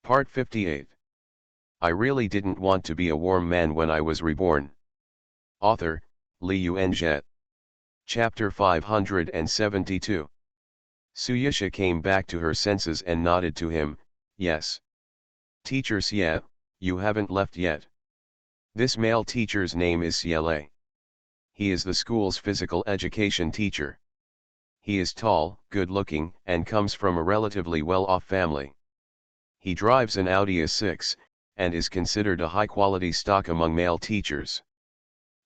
Part 58. I really didn't want to be a warm man when I was reborn. Author, Li Yuanzhe. Chapter 572. Suyisha came back to her senses and nodded to him, yes. Teacher Xie, you haven't left yet. This male teacher's name is Xie. He is the school's physical education teacher. He is tall, good-looking, and comes from a relatively well-off family. He drives an Audi A6, and is considered a high-quality stock among male teachers.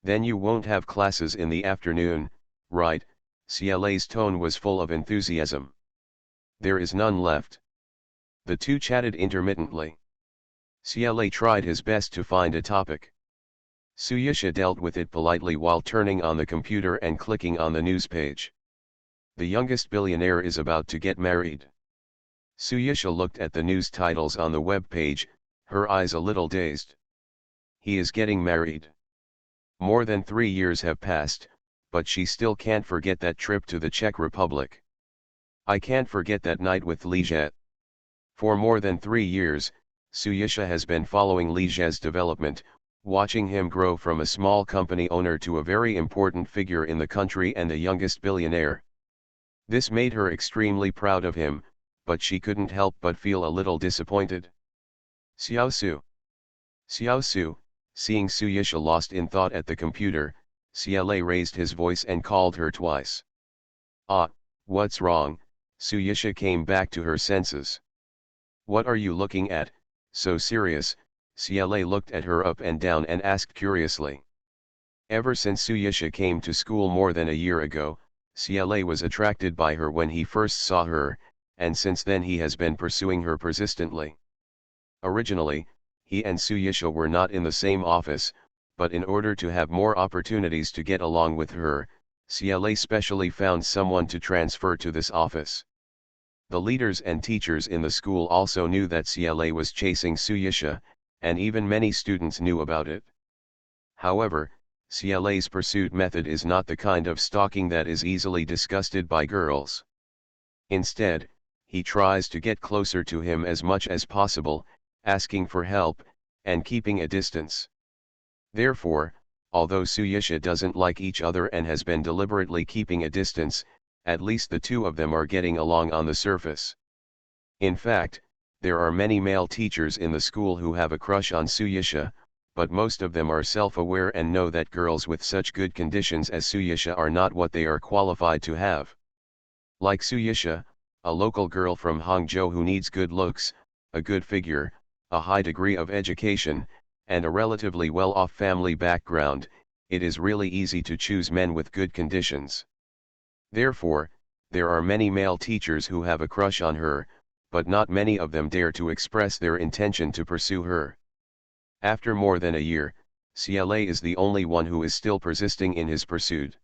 Then you won't have classes in the afternoon, right? Xiele's tone was full of enthusiasm. There is none left. The two chatted intermittently. Xiele tried his best to find a topic. Suyisha dealt with it politely while turning on the computer and clicking on the news page. The youngest billionaire is about to get married. Suyisha looked at the news titles on the web page, her eyes a little dazed. He is getting married. More than 3 years have passed, but she still can't forget that trip to the Czech Republic. I can't forget that night with Liget. For more than 3 years, Suyisha has been following Liget's development, watching him grow from a small company owner to a very important figure in the country and the youngest billionaire. This made her extremely proud of him, but she couldn't help but feel a little disappointed. Xiaosu. Xiaosu, seeing Suyisha lost in thought at the computer, Xiele raised his voice and called her twice. Ah, what's wrong? Suyisha came back to her senses. What are you looking at, so serious? Xiele looked at her up and down and asked curiously. Ever since Suyisha came to school more than a year ago, Xiele was attracted by her when he first saw her, and since then he has been pursuing her persistently. Originally, he and Suyisha were not in the same office, but in order to have more opportunities to get along with her, Xiele specially found someone to transfer to this office. The leaders and teachers in the school also knew that Xiele was chasing Suyisha, and even many students knew about it. However, Xiele's pursuit method is not the kind of stalking that is easily disgusted by girls. Instead, he tries to get closer to him as much as possible, asking for help, and keeping a distance. Therefore, although Suyisha doesn't like each other and has been deliberately keeping a distance, at least the two of them are getting along on the surface. In fact, there are many male teachers in the school who have a crush on Suyisha, but most of them are self-aware and know that girls with such good conditions as Suyisha are not what they are qualified to have. Like Suyisha, a local girl from Hangzhou who needs good looks, a good figure, a high degree of education, and a relatively well-off family background, it is really easy to choose men with good conditions. Therefore, there are many male teachers who have a crush on her, but not many of them dare to express their intention to pursue her. After more than a year, Xiele is the only one who is still persisting in his pursuit.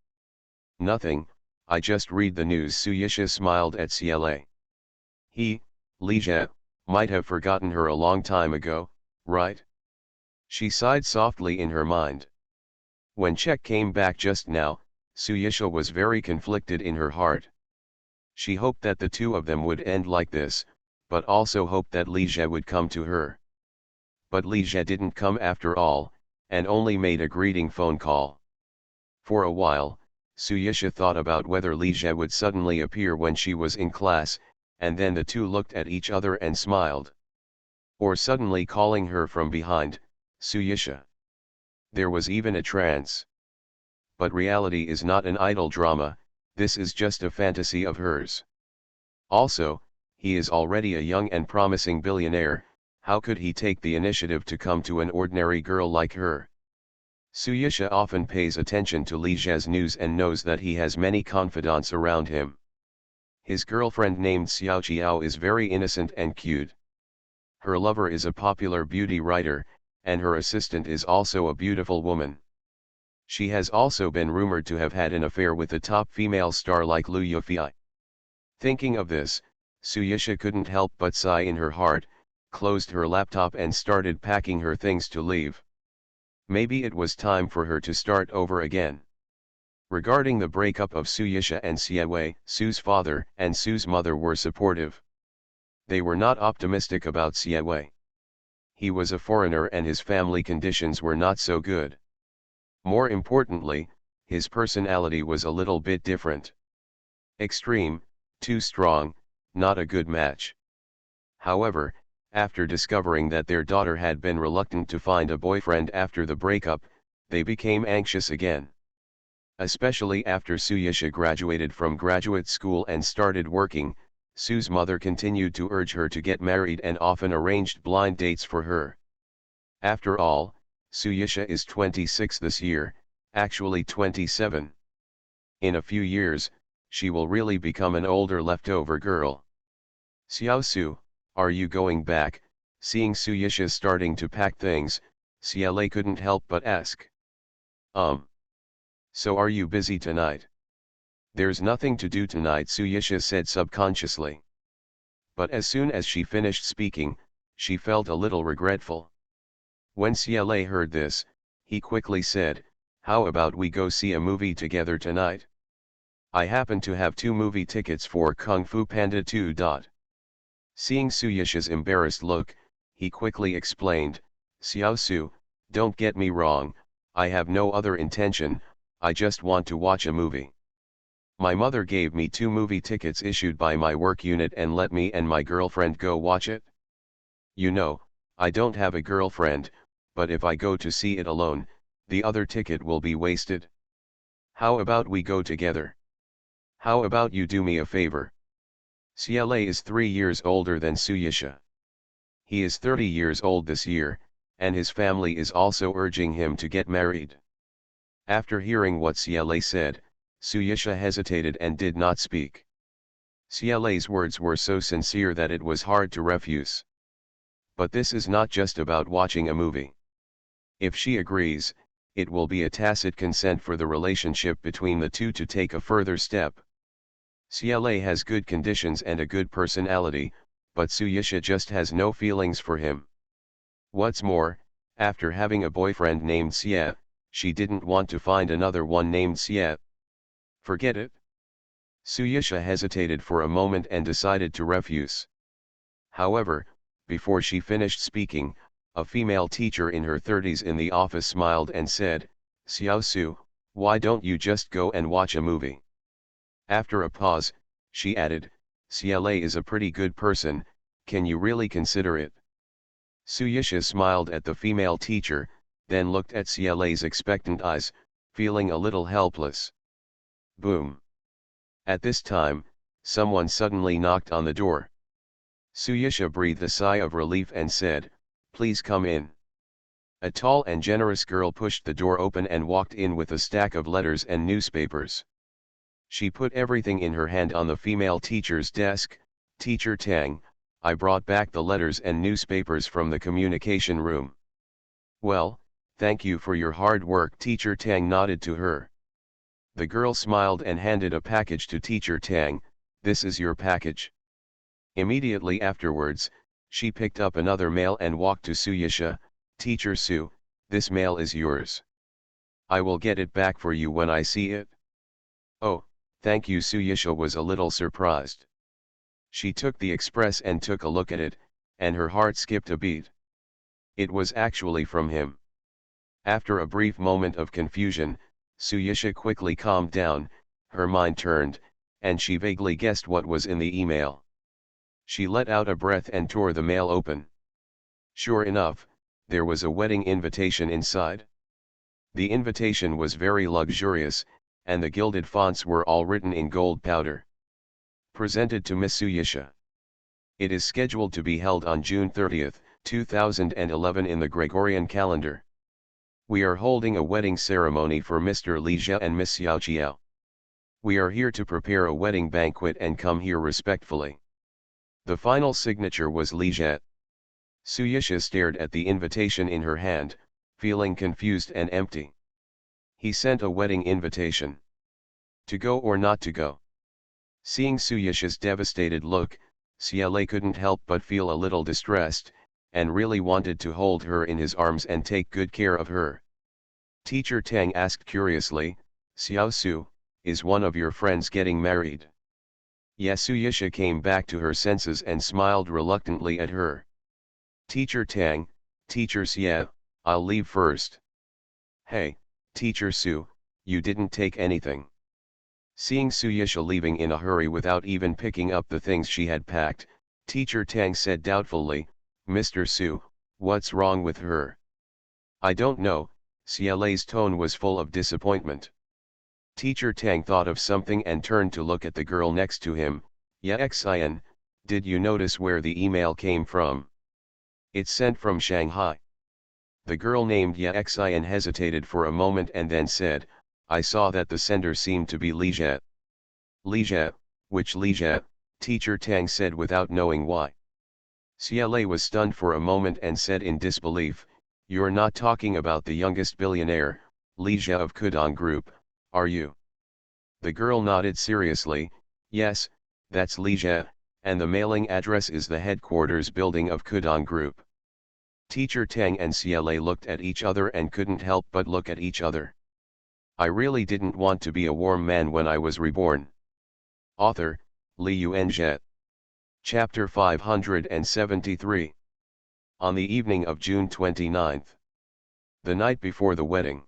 Nothing, I just read the news. Suyisha smiled at Xiele. He, Liget, might have forgotten her a long time ago, right? She sighed softly in her mind. When Czech came back just now, Suyisha was very conflicted in her heart. She hoped that the two of them would end like this, but also hoped that Liget would come to her. But Liget didn't come after all, and only made a greeting phone call. For a while, Suyisha thought about whether Liget would suddenly appear when she was in class, and then the two looked at each other and smiled. Or suddenly calling her from behind, Suyisha. There was even a trance. But reality is not an idle drama, this is just a fantasy of hers. Also, he is already a young and promising billionaire, how could he take the initiative to come to an ordinary girl like her? Suyisha often pays attention to Liget's news and knows that he has many confidants around him. His girlfriend named Xiaoqiao is very innocent and cute. Her lover is a popular beauty writer, and her assistant is also a beautiful woman. She has also been rumored to have had an affair with a top female star like Liu Yufei. Thinking of this, Suyisha couldn't help but sigh in her heart, closed her laptop and started packing her things to leave. Maybe it was time for her to start over again. Regarding the breakup of Suyisha and Xie, Su's father and Su's mother were supportive. They were not optimistic about Xie. He was a foreigner and his family conditions were not so good. More importantly, his personality was a little bit different. Extreme, too strong, not a good match. However, after discovering that their daughter had been reluctant to find a boyfriend after the breakup, they became anxious again. Especially after Suyisha graduated from graduate school and started working, Sue's mother continued to urge her to get married and often arranged blind dates for her. After all, Suyisha is 26 this year, actually 27. In a few years, she will really become an older leftover girl. Xiaosu, are you going back? Seeing Suyisha starting to pack things, Xiale couldn't help but ask. So are you busy tonight? There's nothing to do tonight, Suyisha said subconsciously. But as soon as she finished speaking, she felt a little regretful. When Xiale heard this, he quickly said, how about we go see a movie together tonight? I happen to have 2 movie tickets for Kung Fu Panda 2. Seeing Suyisha's embarrassed look, he quickly explained, Xiaosu, don't get me wrong, I have no other intention, I just want to watch a movie. My mother gave me 2 movie tickets issued by my work unit and let me and my girlfriend go watch it. You know, I don't have a girlfriend, but if I go to see it alone, the other ticket will be wasted. How about we go together? How about you do me a favor? Xiale is 3 years older than Suyisha. He is 30 years old this year, and his family is also urging him to get married. After hearing what Xiale said, Suyisha hesitated and did not speak. Xiale's words were so sincere that it was hard to refuse. But this is not just about watching a movie. If she agrees, it will be a tacit consent for the relationship between the two to take a further step. Xiale has good conditions and a good personality, but Suyisha just has no feelings for him. What's more, after having a boyfriend named Xie, she didn't want to find another one named Xie. Forget it. Suyisha hesitated for a moment and decided to refuse. However, before she finished speaking, a female teacher in her 30s in the office smiled and said, Xiaosu, why don't you just go and watch a movie? After a pause, she added, Xiale is a pretty good person, can you really consider it? Suyisha smiled at the female teacher, then looked at Xiale's expectant eyes, feeling a little helpless. Boom. At this time, someone suddenly knocked on the door. Suyisha breathed a sigh of relief and said, please come in. A tall and generous girl pushed the door open and walked in with a stack of letters and newspapers. She put everything in her hand on the female teacher's desk. Teacher Tang, I brought back the letters and newspapers from the communication room. Well, thank you for your hard work. Teacher Tang nodded to her. The girl smiled and handed a package to Teacher Tang. This is your package. Immediately afterwards, she picked up another mail and walked to Suyisha. Teacher Su, this mail is yours. I will get it back for you when I see it. Oh, thank you. Suyisha was a little surprised. She took the express and took a look at it, and her heart skipped a beat. It was actually from him. After a brief moment of confusion, Suyisha quickly calmed down, her mind turned, and she vaguely guessed what was in the email. She let out a breath and tore the mail open. Sure enough, there was a wedding invitation inside. The invitation was very luxurious, and the gilded fonts were all written in gold powder. Presented to Miss Suyisha. It is scheduled to be held on June 30, 2011 in the Gregorian calendar. We are holding a wedding ceremony for Mr. Li Jie and Miss Xiaoqiao. We are here to prepare a wedding banquet and come here respectfully. The final signature was Li Jie. Suyisha stared at the invitation in her hand, feeling confused and empty. He sent a wedding invitation. To go or not to go? Seeing Suyisha's devastated look, Xiale couldn't help but feel a little distressed, and really wanted to hold her in his arms and take good care of her. Teacher Tang asked curiously, Xiaosu, is one of your friends getting married? Yasuyasha came back to her senses and smiled reluctantly at her. Teacher Tang, Teacher Xie, I'll leave first. Hey, Teacher Su, you didn't take anything. Seeing Suyasha leaving in a hurry without even picking up the things she had packed, Teacher Tang said doubtfully, Mr. Su, what's wrong with her? I don't know, Xiaolei's tone was full of disappointment. Teacher Tang thought of something and turned to look at the girl next to him. Xian, did you notice where the email came from? It's sent from Shanghai. The girl named Xian hesitated for a moment and then said, I saw that the sender seemed to be Li Jie. Li Jie, which Li Jie? Teacher Tang said without knowing why. Xiaolei was stunned for a moment and said in disbelief, You're not talking about the youngest billionaire, Li Jie of Kudong Group, are you? The girl nodded seriously, yes, that's Li Jie, and the mailing address is the headquarters building of Kudong Group. Teacher Tang and Xiaolei looked at each other and couldn't help but look at each other. I really didn't want to be a warm man when I was reborn. Author, Li Yuanzhe. Chapter 573. On the evening of June 29th. The night before the wedding.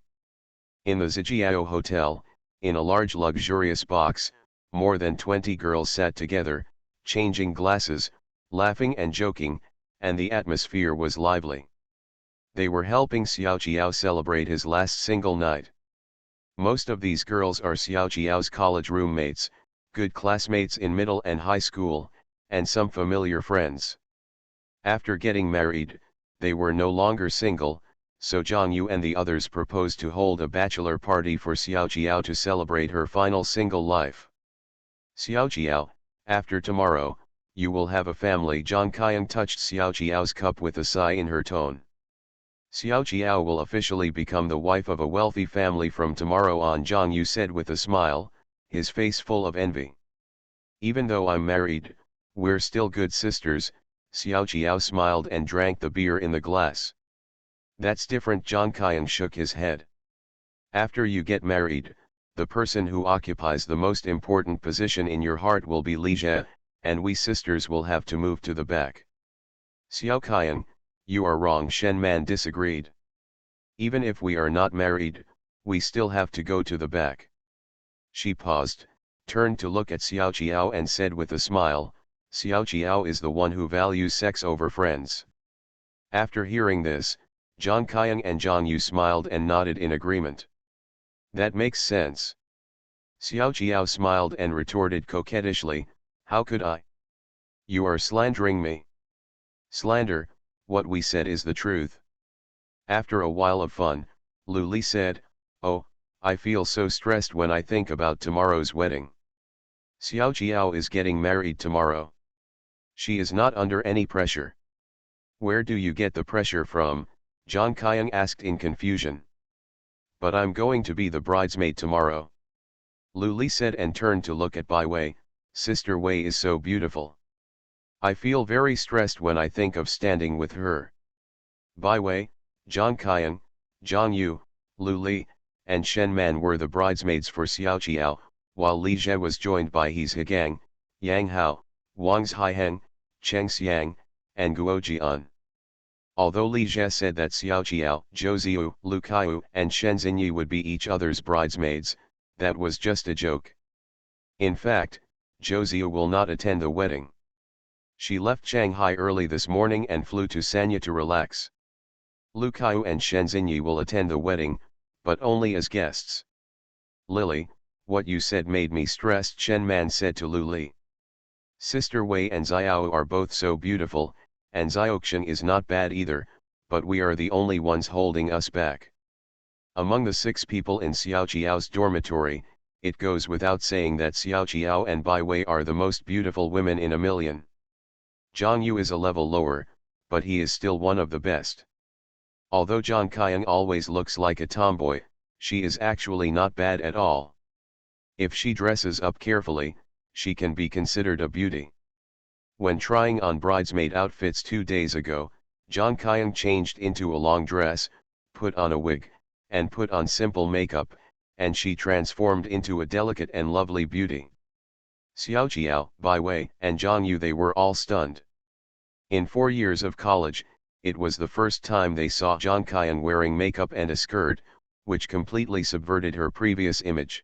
In the Zijiao Hotel, in a large luxurious box, more than 20 girls sat together, changing glasses, laughing and joking, and the atmosphere was lively. They were helping Xiao Jiao celebrate his last single night. Most of these girls are Xiao Jiao's college roommates, good classmates in middle and high school, and some familiar friends. After getting married, they were no longer single, so Zhang Yu and the others proposed to hold a bachelor party for Xiao Jiao to celebrate her final single life. Xiao Jiao, after tomorrow, you will have a family. Zhang Qiang touched Xiao Jiao's cup with a sigh in her tone. Xiao Jiao will officially become the wife of a wealthy family from tomorrow on, Zhang Yu said with a smile, his face full of envy. Even though I'm married, we're still good sisters, Xiao Jiao smiled and drank the beer in the glass. That's different, Zhang Qiang shook his head. After you get married, the person who occupies the most important position in your heart will be Li Jie, and we sisters will have to move to the back. Xiao Qiang, you are wrong, Shen Man disagreed. Even if we are not married, we still have to go to the back. She paused, turned to look at Xiao Jiao and said with a smile, Xiao Jiao is the one who values sex over friends. After hearing this, Zhang Qiang and Zhang Yu smiled and nodded in agreement. That makes sense. Xiao Jiao smiled and retorted coquettishly, how could I? You are slandering me. Slander, what we said is the truth. After a while of fun, Lu Li said, oh, I feel so stressed when I think about tomorrow's wedding. Xiao Jiao is getting married tomorrow. She is not under any pressure. Where do you get the pressure from? Zhang Qiang asked in confusion. But I'm going to be the bridesmaid tomorrow. Lu Li said and turned to look at Bai Wei, Sister Wei is so beautiful. I feel very stressed when I think of standing with her. Bai Wei, Zhang Qiang, Zhang Yu, Lu Li, and Shen Man were the bridesmaids for Xiao Jiao, while Li Jie was joined by He Zhigang, Yang Hao, Wang Zhaiheng, Cheng Xiang, and Guo Jian. Although Li Jie said that Xiao Jiao, Zhou Ziyu, Lu Kaiyu, and Shen Xinyi would be each other's bridesmaids, that was just a joke. In fact, Zhou Ziyu will not attend the wedding. She left Shanghai early this morning and flew to Sanya to relax. Lu Kaiyu and Shen Xinyi will attend the wedding, but only as guests. Lily, what you said made me stressed, Shen Man said to Lu Li. Sister Wei and Xiao are both so beautiful, and Xiaoxian is not bad either, but we are the only ones holding us back. Among the 6 people in Xiao Jiao's dormitory, it goes without saying that Xiao Jiao and Bai Wei are the most beautiful women in a million. Zhang Yu is a level lower, but he is still one of the best. Although Zhang Qiang always looks like a tomboy, she is actually not bad at all. If she dresses up carefully, she can be considered a beauty. When trying on bridesmaid outfits 2 days ago, Zhang Qiang changed into a long dress, put on a wig, and put on simple makeup, and she transformed into a delicate and lovely beauty. Xiao Jiao, Bai Wei, and Zhang Yu, they were all stunned. In 4 years of college, it was the first time they saw Zhang Qian wearing makeup and a skirt, which completely subverted her previous image.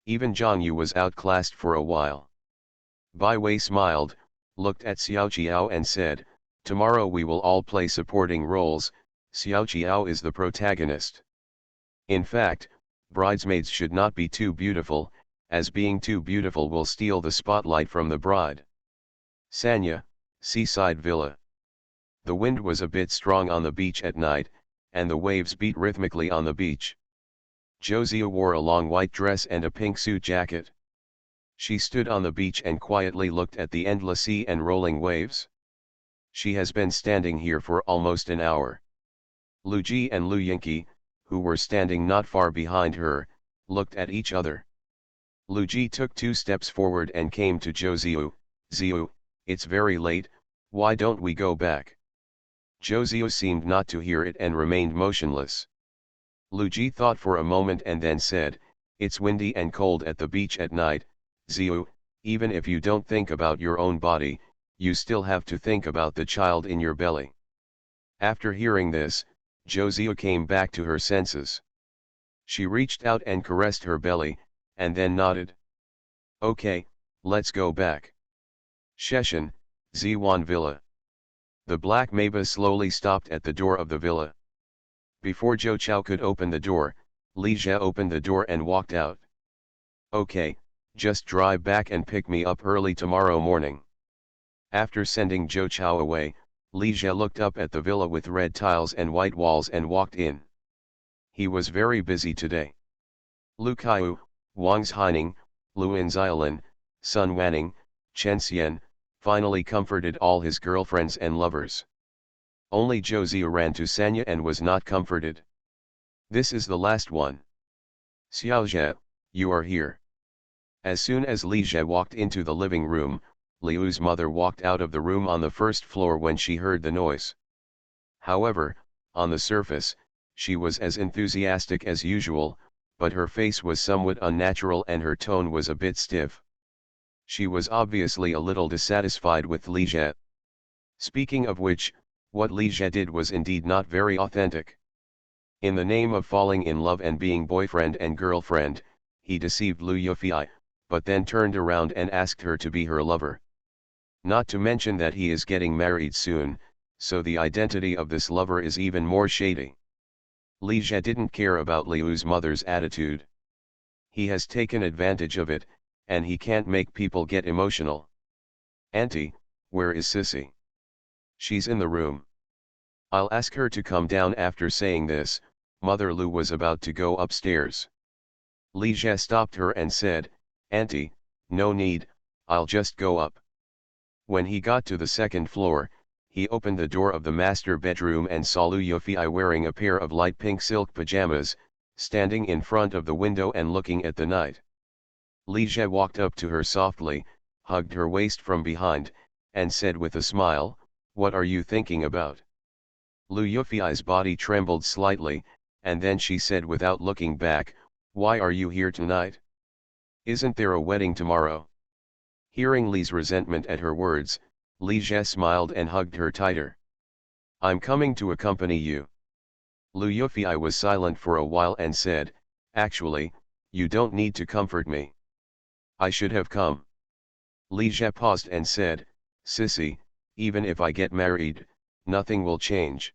Even Zhang Yu was outclassed for a while. Bai Wei smiled, looked at Xiao Jiao and said, "Tomorrow we will all play supporting roles. Xiao Jiao is the protagonist. In fact, bridesmaids should not be too beautiful, as being too beautiful will steal the spotlight from the bride." Sanya, Seaside Villa. The wind was a bit strong on the beach at night, and the waves beat rhythmically on the beach. Josia wore a long white dress and a pink suit jacket. She stood on the beach and quietly looked at the endless sea and rolling waves. She has been standing here for almost an hour. Lu Ji and Lu Yingqi, who were standing not far behind her, looked at each other. Lu Ji took 2 steps forward and came to Zhou Ziu. "Ziu, it's very late, why don't we go back?" Zhou Ziu seemed not to hear it and remained motionless. Lu Ji thought for a moment and then said, "It's windy and cold at the beach at night, Ziu, even if you don't think about your own body, you still have to think about the child in your belly." After hearing this, Zhou Ziu came back to her senses. She reached out and caressed her belly, and then nodded. "Okay, let's go back." Sheshan, Ziwan Villa. The black Maybach slowly stopped at the door of the villa. Before Zhou Chao could open the door, Li Jie opened the door and walked out. "Okay, just drive back and pick me up early tomorrow morning." After sending Zhou Chao away, Li Jie looked up at the villa with red tiles and white walls and walked in. He was very busy today. Lu Kaiu, Wang Haining, Luan Xiaolin, Sun Wanning, Chen Xian, finally comforted all his girlfriends and lovers. Only Zhou Ziu ran to Sanya and was not comforted. "This is the last one. Xiao Jie, you are here." As soon as Li Jie walked into the living room, Liu's mother walked out of the room on the first floor when she heard the noise. However, on the surface, she was as enthusiastic as usual, but her face was somewhat unnatural and her tone was a bit stiff. She was obviously a little dissatisfied with Li Jie. Speaking of which, what Li Jie did was indeed not very authentic. In the name of falling in love and being boyfriend and girlfriend, he deceived Lu Yufei, but then turned around and asked her to be her lover. Not to mention that he is getting married soon, so the identity of this lover is even more shady. Li Jie didn't care about Liu's mother's attitude. He has taken advantage of it, and he can't make people get emotional. "Auntie, where is Sissy?" "She's in the room." "I'll ask her to come down." After saying this, Mother Lu was about to go upstairs. Li Jie stopped her and said, "Auntie, no need, I'll just go up." When he got to the second floor, he opened the door of the master bedroom and saw Lu Yufei wearing a pair of light pink silk pajamas, standing in front of the window and looking at the night. Li Jie walked up to her softly, hugged her waist from behind, and said with a smile, "What are you thinking about?" Lu Yufei's body trembled slightly, and then she said without looking back, "Why are you here tonight? Isn't there a wedding tomorrow?" Hearing Li's resentment at her words, Li Jie smiled and hugged her tighter. "I'm coming to accompany you." Lu Yufei was silent for a while and said, "Actually, you don't need to comfort me. I should have come." Li Jie paused and said, "Sissy, even if I get married, nothing will change."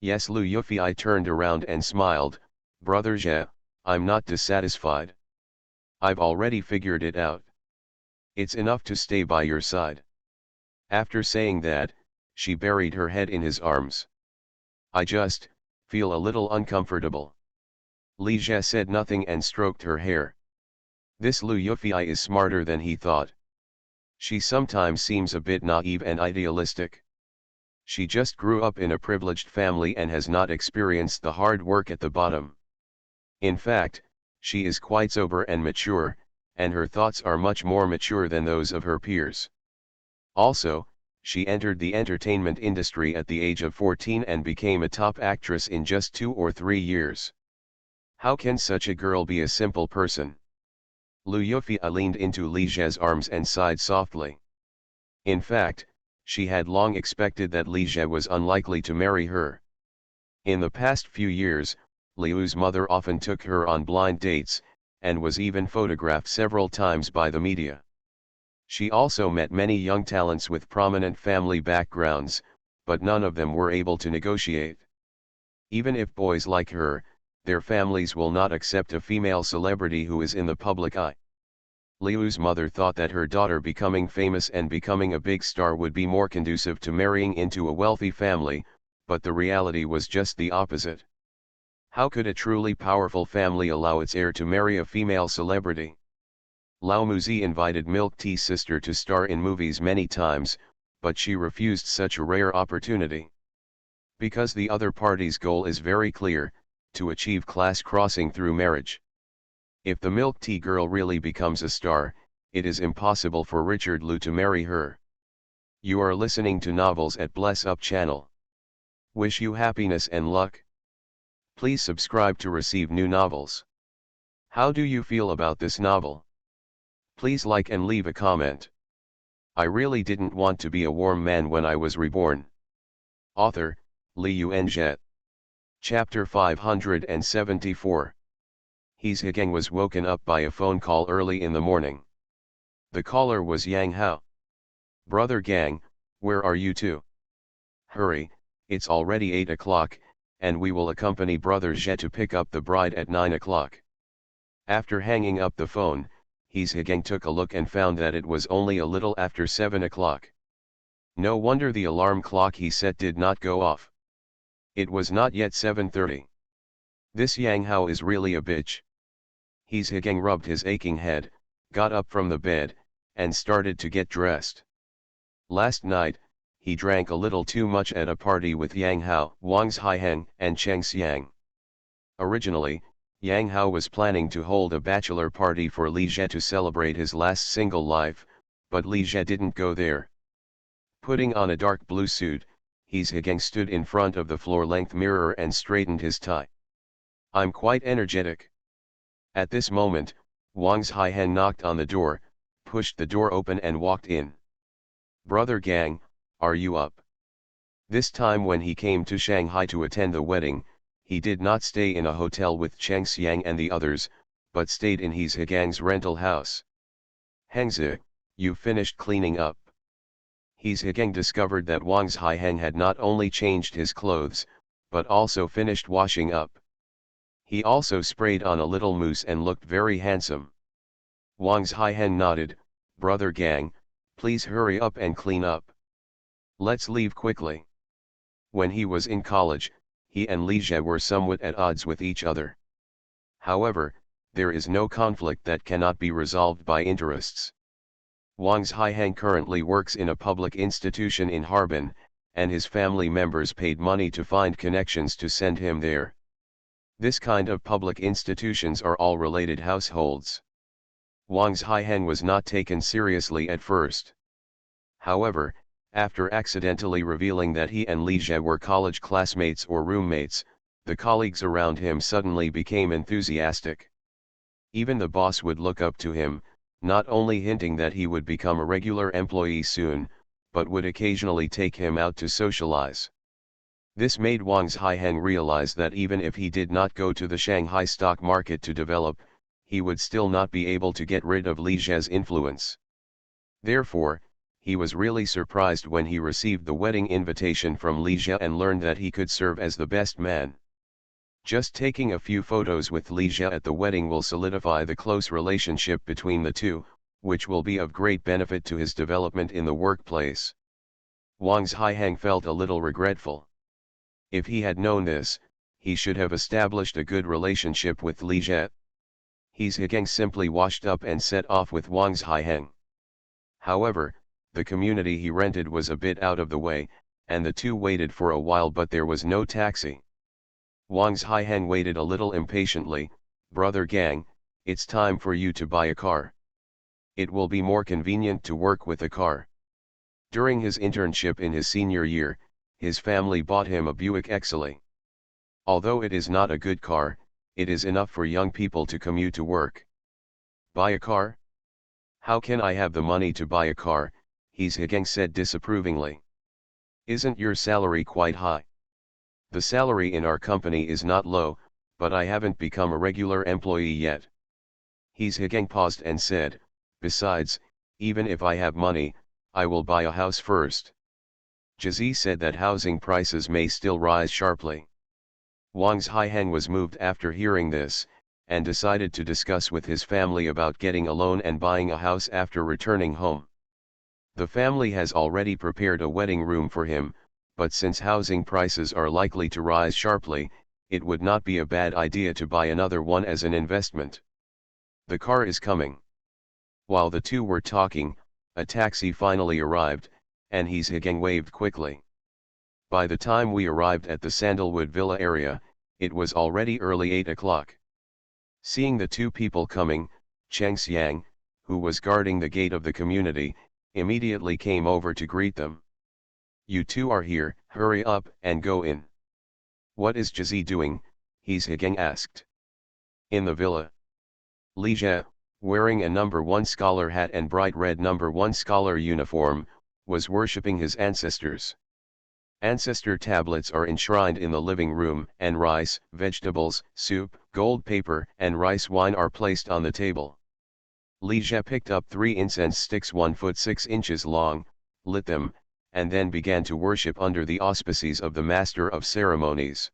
"Yes." Lu Yufei turned around and smiled, "Brother Jie, I'm not dissatisfied. I've already figured it out. It's enough to stay by your side." After saying that, she buried her head in his arms. "I just feel a little uncomfortable." Li Jie said nothing and stroked her hair. This Lu Yufei is smarter than he thought. She sometimes seems a bit naive and idealistic. She just grew up in a privileged family and has not experienced the hard work at the bottom. In fact, she is quite sober and mature, and her thoughts are much more mature than those of her peers. Also, she entered the entertainment industry at the age of 14 and became a top actress in just 2 or 3 years. How can such a girl be a simple person? Liu Yufei leaned into Li Zhe's arms and sighed softly. In fact, she had long expected that Li Zhe was unlikely to marry her. In the past few years, Liu's mother often took her on blind dates, and was even photographed several times by the media. She also met many young talents with prominent family backgrounds, but none of them were able to negotiate. Even if boys like her, their families will not accept a female celebrity who is in the public eye. Liu's mother thought that her daughter becoming famous and becoming a big star would be more conducive to marrying into a wealthy family, but the reality was just the opposite. How could a truly powerful family allow its heir to marry a female celebrity? Lao Muzi invited Milk Tea's sister to star in movies many times, but she refused such a rare opportunity. Because the other party's goal is very clear, to achieve class crossing through marriage. If the Milk Tea girl really becomes a star, it is impossible for Richard Liu to marry her. You are listening to Novels at Bless Up channel. Wish you happiness and luck. Please subscribe to receive new novels. How do you feel about this novel? Please like and leave a comment. I really didn't want to be a warm man when I was reborn. Author, Li Yuanzhe. Chapter 574. He's Higang was woken up by a phone call early in the morning. The caller was Yang Hao. Brother Gang, where are you two? Hurry, it's already 8 o'clock, and we will accompany Brother Zhe to pick up the bride at 9 o'clock. After hanging up the phone, He's Higang took a look and found that it was only a little after 7 o'clock. No wonder the alarm clock he set did not go off. It was not yet 7:30. This Yang Hao is really a bitch. He's Higang rubbed his aching head, got up from the bed, and started to get dressed. Last night, he drank a little too much at a party with Yang Hao, Wang Haiheng, and Cheng Xiang. Originally, Yang Hao was planning to hold a bachelor party for Li Zhe to celebrate his last single life, but Li Zhe didn't go there. Putting on a dark blue suit, He's Higang stood in front of the floor-length mirror and straightened his tie. I'm quite energetic. At this moment, Wang Haiheng knocked on the door, pushed the door open and walked in. Brother Gang, are you up? This time when he came to Shanghai to attend the wedding, he did not stay in a hotel with Cheng Xiang and the others, but stayed in He's Higang's rental house. Hengzi, you finished cleaning up. He's Higang discovered that Wang Haiheng had not only changed his clothes, but also finished washing up. He also sprayed on a little mousse and looked very handsome. Wang Haiheng nodded, Brother Gang, please hurry up and clean up. Let's leave quickly. When he was in college, he and Li Zhe were somewhat at odds with each other. However, there is no conflict that cannot be resolved by interests. Wang Haiheng currently works in a public institution in Harbin, and his family members paid money to find connections to send him there. This kind of public institutions are all related households. Wang Haiheng was not taken seriously at first. However, after accidentally revealing that he and Li Zhe were college classmates or roommates, the colleagues around him suddenly became enthusiastic. Even the boss would look up to him, not only hinting that he would become a regular employee soon, but would occasionally take him out to socialize. This made Wang Haiheng realize that even if he did not go to the Shanghai stock market to develop, he would still not be able to get rid of Li Zhe's influence. Therefore, he was really surprised when he received the wedding invitation from Li Zhe and learned that he could serve as the best man. Just taking a few photos with Li Zhe at the wedding will solidify the close relationship between the two, which will be of great benefit to his development in the workplace. Wang Haiheng felt a little regretful. If he had known this, he should have established a good relationship with Li Zhe. He's Higang simply washed up and set off with Wang Haiheng. However, the community he rented was a bit out of the way, and the two waited for a while but there was no taxi. Wang Haiheng waited a little impatiently, Brother Gang, it's time for you to buy a car. It will be more convenient to work with a car. During his internship in his senior year, his family bought him a Buick Exelli. Although it is not a good car, it is enough for young people to commute to work. Buy a car? How can I have the money to buy a car? He said disapprovingly. Isn't your salary quite high? The salary in our company is not low, but I haven't become a regular employee yet. He paused and said, besides, even if I have money, I will buy a house first. Jazzy said that housing prices may still rise sharply. Wang Haiheng was moved after hearing this, and decided to discuss with his family about getting a loan and buying a house after returning home. The family has already prepared a wedding room for him, but since housing prices are likely to rise sharply, it would not be a bad idea to buy another one as an investment. The car is coming. While the two were talking, a taxi finally arrived, and waved quickly. By the time we arrived at the Sandalwood Villa area, it was already early 8 o'clock. Seeing the two people coming, Cheng Xiang, who was guarding the gate of the community, immediately came over to greet them. You two are here, hurry up and go in. What is Jazzy doing? He asked. In the villa. Li Jie, wearing a number 1 scholar hat and bright red number 1 scholar uniform, was worshipping his ancestors. Ancestor tablets are enshrined in the living room, and rice, vegetables, soup, gold paper, and rice wine are placed on the table. Li Jie picked up 3 incense sticks 1 foot 6 inches long, lit them, and then began to worship under the auspices of the Master of Ceremonies.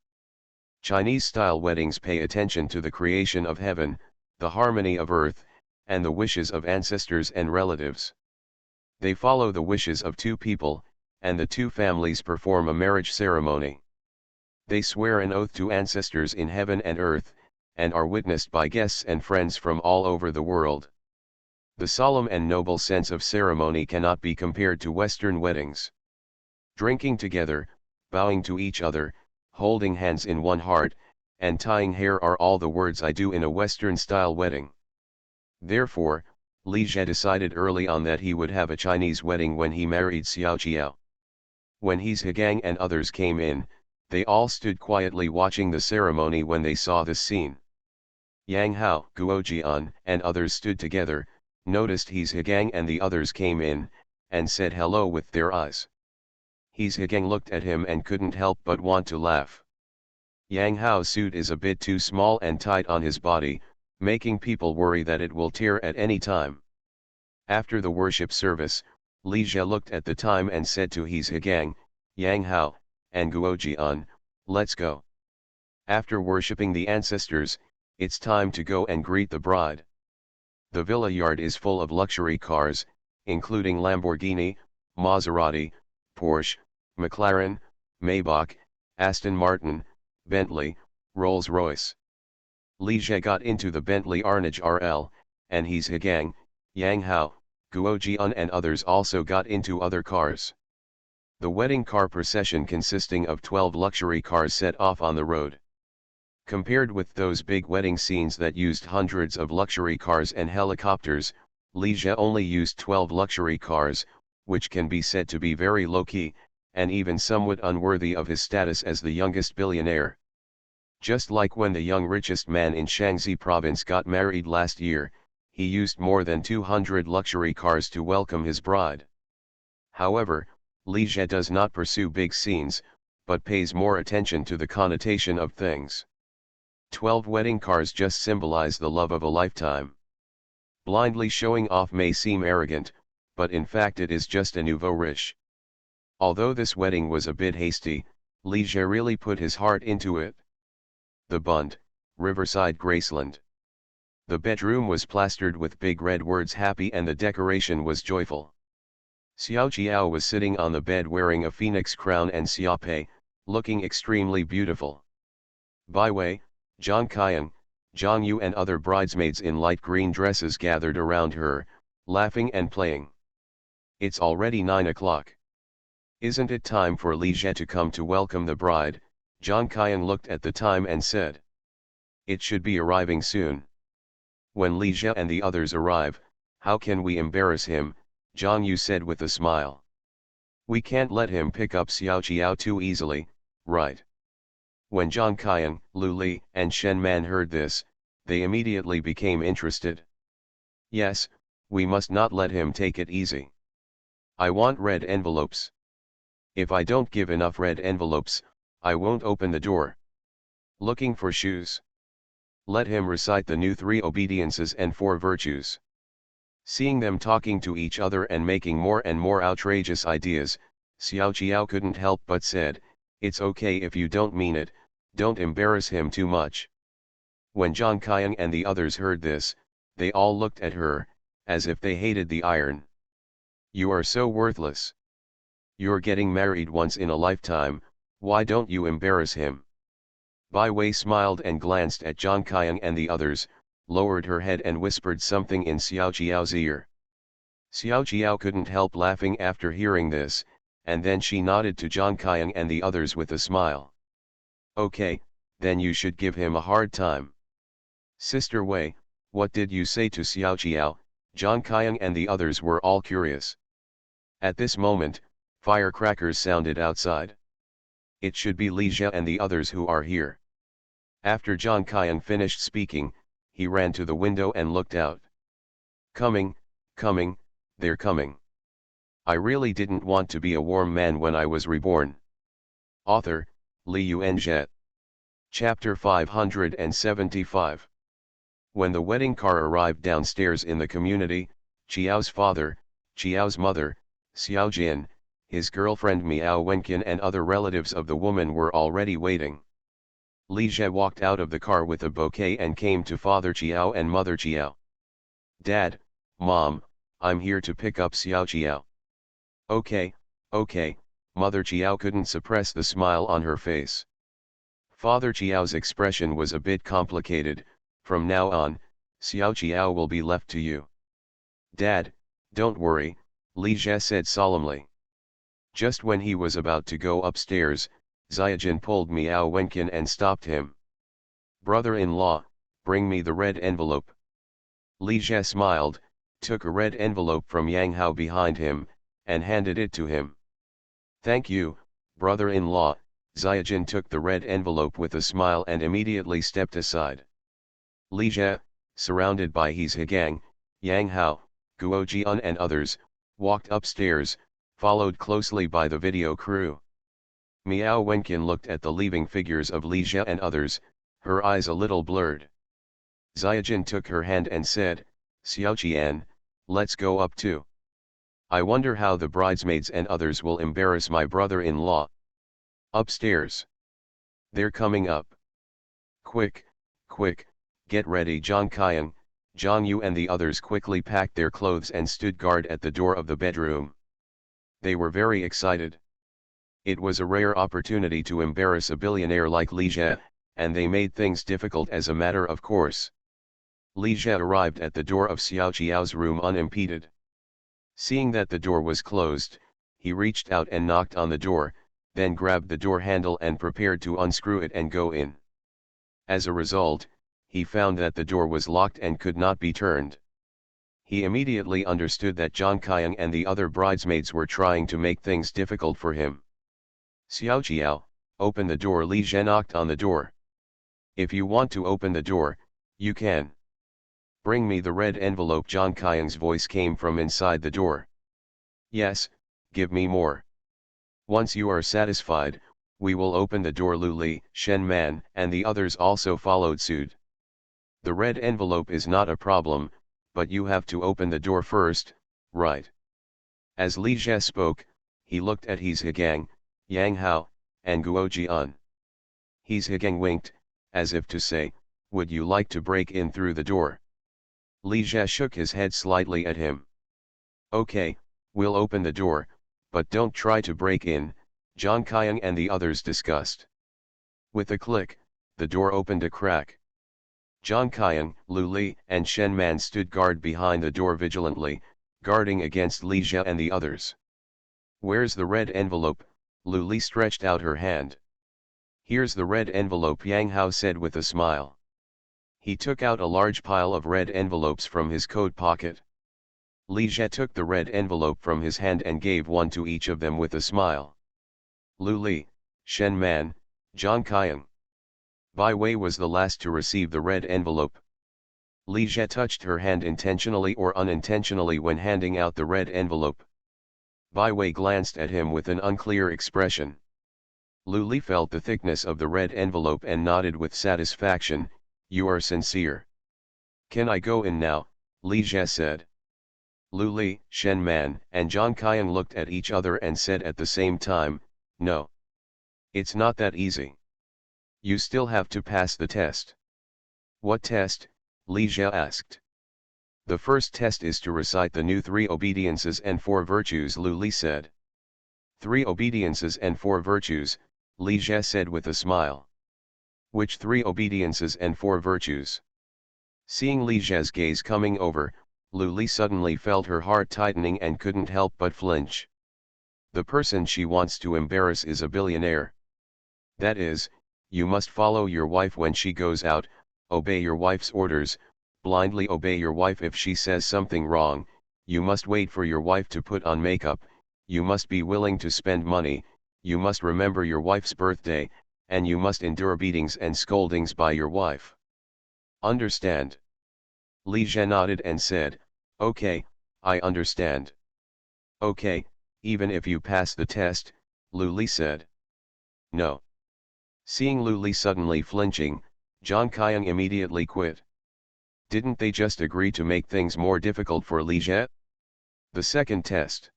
Chinese-style weddings pay attention to the creation of heaven, the harmony of earth, and the wishes of ancestors and relatives. They follow the wishes of two people, and the two families perform a marriage ceremony. They swear an oath to ancestors in heaven and earth, and are witnessed by guests and friends from all over the world. The solemn and noble sense of ceremony cannot be compared to Western weddings. Drinking together, bowing to each other, holding hands in one heart, and tying hair are all the words I do in a Western-style wedding. Therefore, Li Jie decided early on that he would have a Chinese wedding when he married Xiao Qiao. When He Gang and others came in, they all stood quietly watching the ceremony when they saw this scene. Yang Hao, Guojian, and others stood together, noticed He Gang and the others came in, and said hello with their eyes. He Gang looked at him and couldn't help but want to laugh. Yang Hao's suit is a bit too small and tight on his body, making people worry that it will tear at any time. After the worship service, Li Jie looked at the time and said to He Gang, Yang Hao, and Guojian, let's go. After worshipping the ancestors, it's time to go and greet the bride. The villa yard is full of luxury cars, including Lamborghini, Maserati, Porsche, McLaren, Maybach, Aston Martin, Bentley, Rolls-Royce. Li Jie got into the Bentley Arnage RL, and He Gang, Yang Hao, Guojian and others also got into other cars. The wedding car procession consisting of 12 luxury cars set off on the road. Compared with those big wedding scenes that used hundreds of luxury cars and helicopters, Li Jie only used 12 luxury cars, which can be said to be very low-key, and even somewhat unworthy of his status as the youngest billionaire. Just like when the young richest man in Shaanxi province got married last year, he used more than 200 luxury cars to welcome his bride. However, Li Jie does not pursue big scenes, but pays more attention to the connotation of things. 12 wedding cars just symbolize the love of a lifetime. Blindly showing off may seem arrogant, but in fact it is just a nouveau riche. Although this wedding was a bit hasty, Li Jie really put his heart into it. The Bund, Riverside Graceland. The bedroom was plastered with big red words happy and the decoration was joyful. Xiao Qiao was sitting on the bed wearing a phoenix crown and xiaopei, looking extremely beautiful. Bai Wei, Zhang Qian, Zhang Yu and other bridesmaids in light green dresses gathered around her, laughing and playing. It's already 9 o'clock. Isn't it time for Li Jie to come to welcome the bride? Zhang Qian looked at the time and said. It should be arriving soon. When Li Jie and the others arrive, how can we embarrass him? Zhang Yu said with a smile. We can't let him pick up Xiao Qiao too easily, right? When Zhang Qian, Lu Li, and Shen Man heard this, they immediately became interested. Yes, we must not let him take it easy. I want red envelopes. If I don't give enough red envelopes, I won't open the door. Looking for shoes. Let him recite the new 3 obediences and 4 virtues. Seeing them talking to each other and making more and more outrageous ideas, Xiao Qiao couldn't help but said, "It's okay if you don't mean it, don't embarrass him too much." When Zhang Qiang and the others heard this, they all looked at her, as if they hated the iron. "You are so worthless. You're getting married once in a lifetime, why don't you embarrass him?" Bai Wei smiled and glanced at Zhang Qiang and the others, lowered her head and whispered something in Xiao Qiao's ear. Xiao Qiao couldn't help laughing after hearing this, and then she nodded to Zhang Qiang and the others with a smile. "Okay, then you should give him a hard time." "Sister Wei, what did you say to Xiao Qiao?" Zhang Qiang and the others were all curious. At this moment, firecrackers sounded outside. "It should be Li Jie and the others who are here." After Zhang Qiang finished speaking, he ran to the window and looked out. Coming, they're coming. I really didn't want to be a warm man when I was reborn." Author, Li Yuanzhe. Chapter 575. When the wedding car arrived downstairs in the community, Qiao's father, Qiao's mother, Xiao Jin, his girlfriend Miao Wenqian and other relatives of the woman were already waiting. Li Jie walked out of the car with a bouquet and came to Father Qiao and Mother Qiao. "Dad, Mom, I'm here to pick up Xiao Qiao." Okay, Mother Qiao couldn't suppress the smile on her face. Father Qiao's expression was a bit complicated. "From now on, Xiao Qiao will be left to you." "Dad, don't worry," Li Jie said solemnly. Just when he was about to go upstairs, Xiaojin pulled Miao Wenqian and stopped him. "Brother-in-law, bring me the red envelope." Li Jie smiled, took a red envelope from Yang Hao behind him, and handed it to him. "Thank you, brother-in-law." Xiaojin took the red envelope with a smile and immediately stepped aside. Li Jie, surrounded by his Hegang, Yang Hao, Guo Jian and others, walked upstairs, followed closely by the video crew. Miao Wenqian looked at the leaving figures of Li Jie and others, her eyes a little blurred. Xiaojin took her hand and said, "Xiao Qian, let's go up too. I wonder how the bridesmaids and others will embarrass my brother-in-law." "Upstairs. They're coming up. Quick, get ready." Zhang Qiang, Zhang Yu and the others quickly packed their clothes and stood guard at the door of the bedroom. They were very excited. It was a rare opportunity to embarrass a billionaire like Li Jie, and they made things difficult as a matter of course. Li Jie arrived at the door of Xiao Qiao's room unimpeded. Seeing that the door was closed, he reached out and knocked on the door, then grabbed the door handle and prepared to unscrew it and go in. As a result, he found that the door was locked and could not be turned. He immediately understood that Zhang Qiang and the other bridesmaids were trying to make things difficult for him. "Xiao Qiao, open the door." Li Jie knocked on the door. "If you want to open the door, you can. Bring me the red envelope." Zhang Qiang's voice came from inside the door. "Yes, give me more. Once you are satisfied, we will open the door." Lu Li, Shen Man, and the others also followed suit. "The red envelope is not a problem, but you have to open the door first, right?" As Li Jie spoke, he looked at his Hegang, Yang Hao, and Guo Jian. His Hegang winked, as if to say, "Would you like to break in through the door?" Li Jie shook his head slightly at him. "Okay, we'll open the door, but don't try to break in," Zhang Qiang and the others discussed. With a click, the door opened a crack. Zhang Qiang, Lu Li, and Shen Man stood guard behind the door vigilantly, guarding against Li Jie and the others. "Where's the red envelope?" Lu Li stretched out her hand. "Here's the red envelope," Yang Hao said with a smile. He took out a large pile of red envelopes from his coat pocket. Li Jie took the red envelope from his hand and gave one to each of them with a smile. Lu Li, Shen Man, Zhang Qiang. Bai Wei was the last to receive the red envelope. Li Jie touched her hand intentionally or unintentionally when handing out the red envelope. Bai Wei glanced at him with an unclear expression. Lu Li felt the thickness of the red envelope and nodded with satisfaction. You are sincere. Can I go in now? Li Jie said. Lu Li, Shen Man, and Zhang Qiang looked at each other and said at the same time, no. It's not that easy. You still have to pass the test. What test? Li Jie asked. The first test is to recite the new 3 obediences and 4 virtues, Lu Li said. 3 obediences and 4 virtues, Li Jie said with a smile. Which 3 obediences and 4 virtues? Seeing Li Jie's gaze coming over, Lu Li suddenly felt her heart tightening and couldn't help but flinch. The person she wants to embarrass is a billionaire. That is, you must follow your wife when she goes out, obey your wife's orders, blindly obey your wife if she says something wrong, you must wait for your wife to put on makeup, you must be willing to spend money, you must remember your wife's birthday, and you must endure beatings and scoldings by your wife. Understand? Li Jie nodded and said, okay, I understand. Okay, even if you pass the test, Lu Li said. No. Seeing Lu Li suddenly flinching, Zhang Qiang immediately quit. Didn't they just agree to make things more difficult for Li Jie? The second test.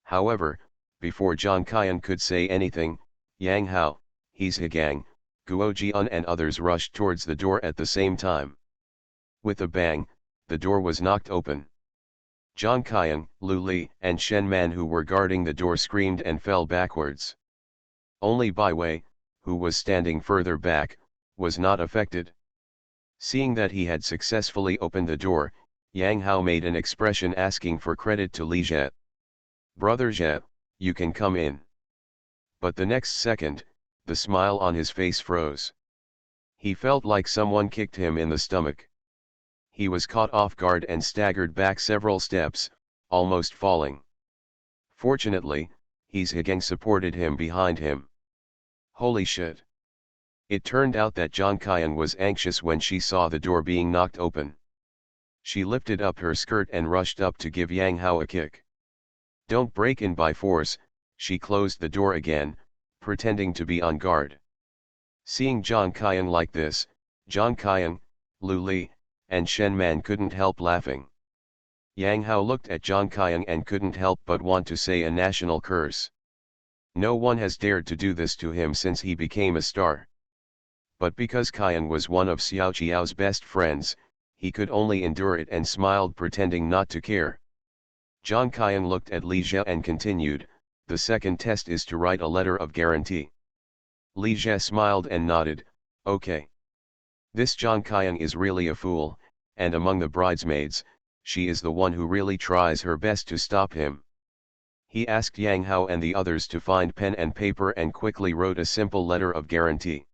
However, before Zhang Qiang could say anything, Yang Hao, He's Higang, Guo Jian and others rushed towards the door at the same time. With a bang, the door was knocked open. Zhang Qiang, Lu Li, and Shen Man who were guarding the door screamed and fell backwards. Only Bai Wei, who was standing further back, was not affected. Seeing that he had successfully opened the door, Yang Hao made an expression asking for credit to Li Jie. Brother Jie, you can come in. But the next second, the smile on his face froze. He felt like someone kicked him in the stomach. He was caught off guard and staggered back several steps, almost falling. Fortunately, He's Higang supported him behind him. Holy shit! It turned out that Zhang Qiang was anxious when she saw the door being knocked open. She lifted up her skirt and rushed up to give Yang Hao a kick. Don't break in by force, she closed the door again, pretending to be on guard. Seeing Zhang Qiang like this, Zhang Qiang, Lu Li, and Shen Man couldn't help laughing. Yang Hao looked at Zhang Qiang and couldn't help but want to say a national curse. No one has dared to do this to him since he became a star. But because Qiang was one of Xiao Qiao's best friends, he could only endure it and smiled pretending not to care. Zhang Qiang looked at Li Jie and continued, the second test is to write a letter of guarantee. Li Jie smiled and nodded, okay. This Zhang Qiang is really a fool, and among the bridesmaids, she is the one who really tries her best to stop him. He asked Yang Hao and the others to find pen and paper and quickly wrote a simple letter of guarantee.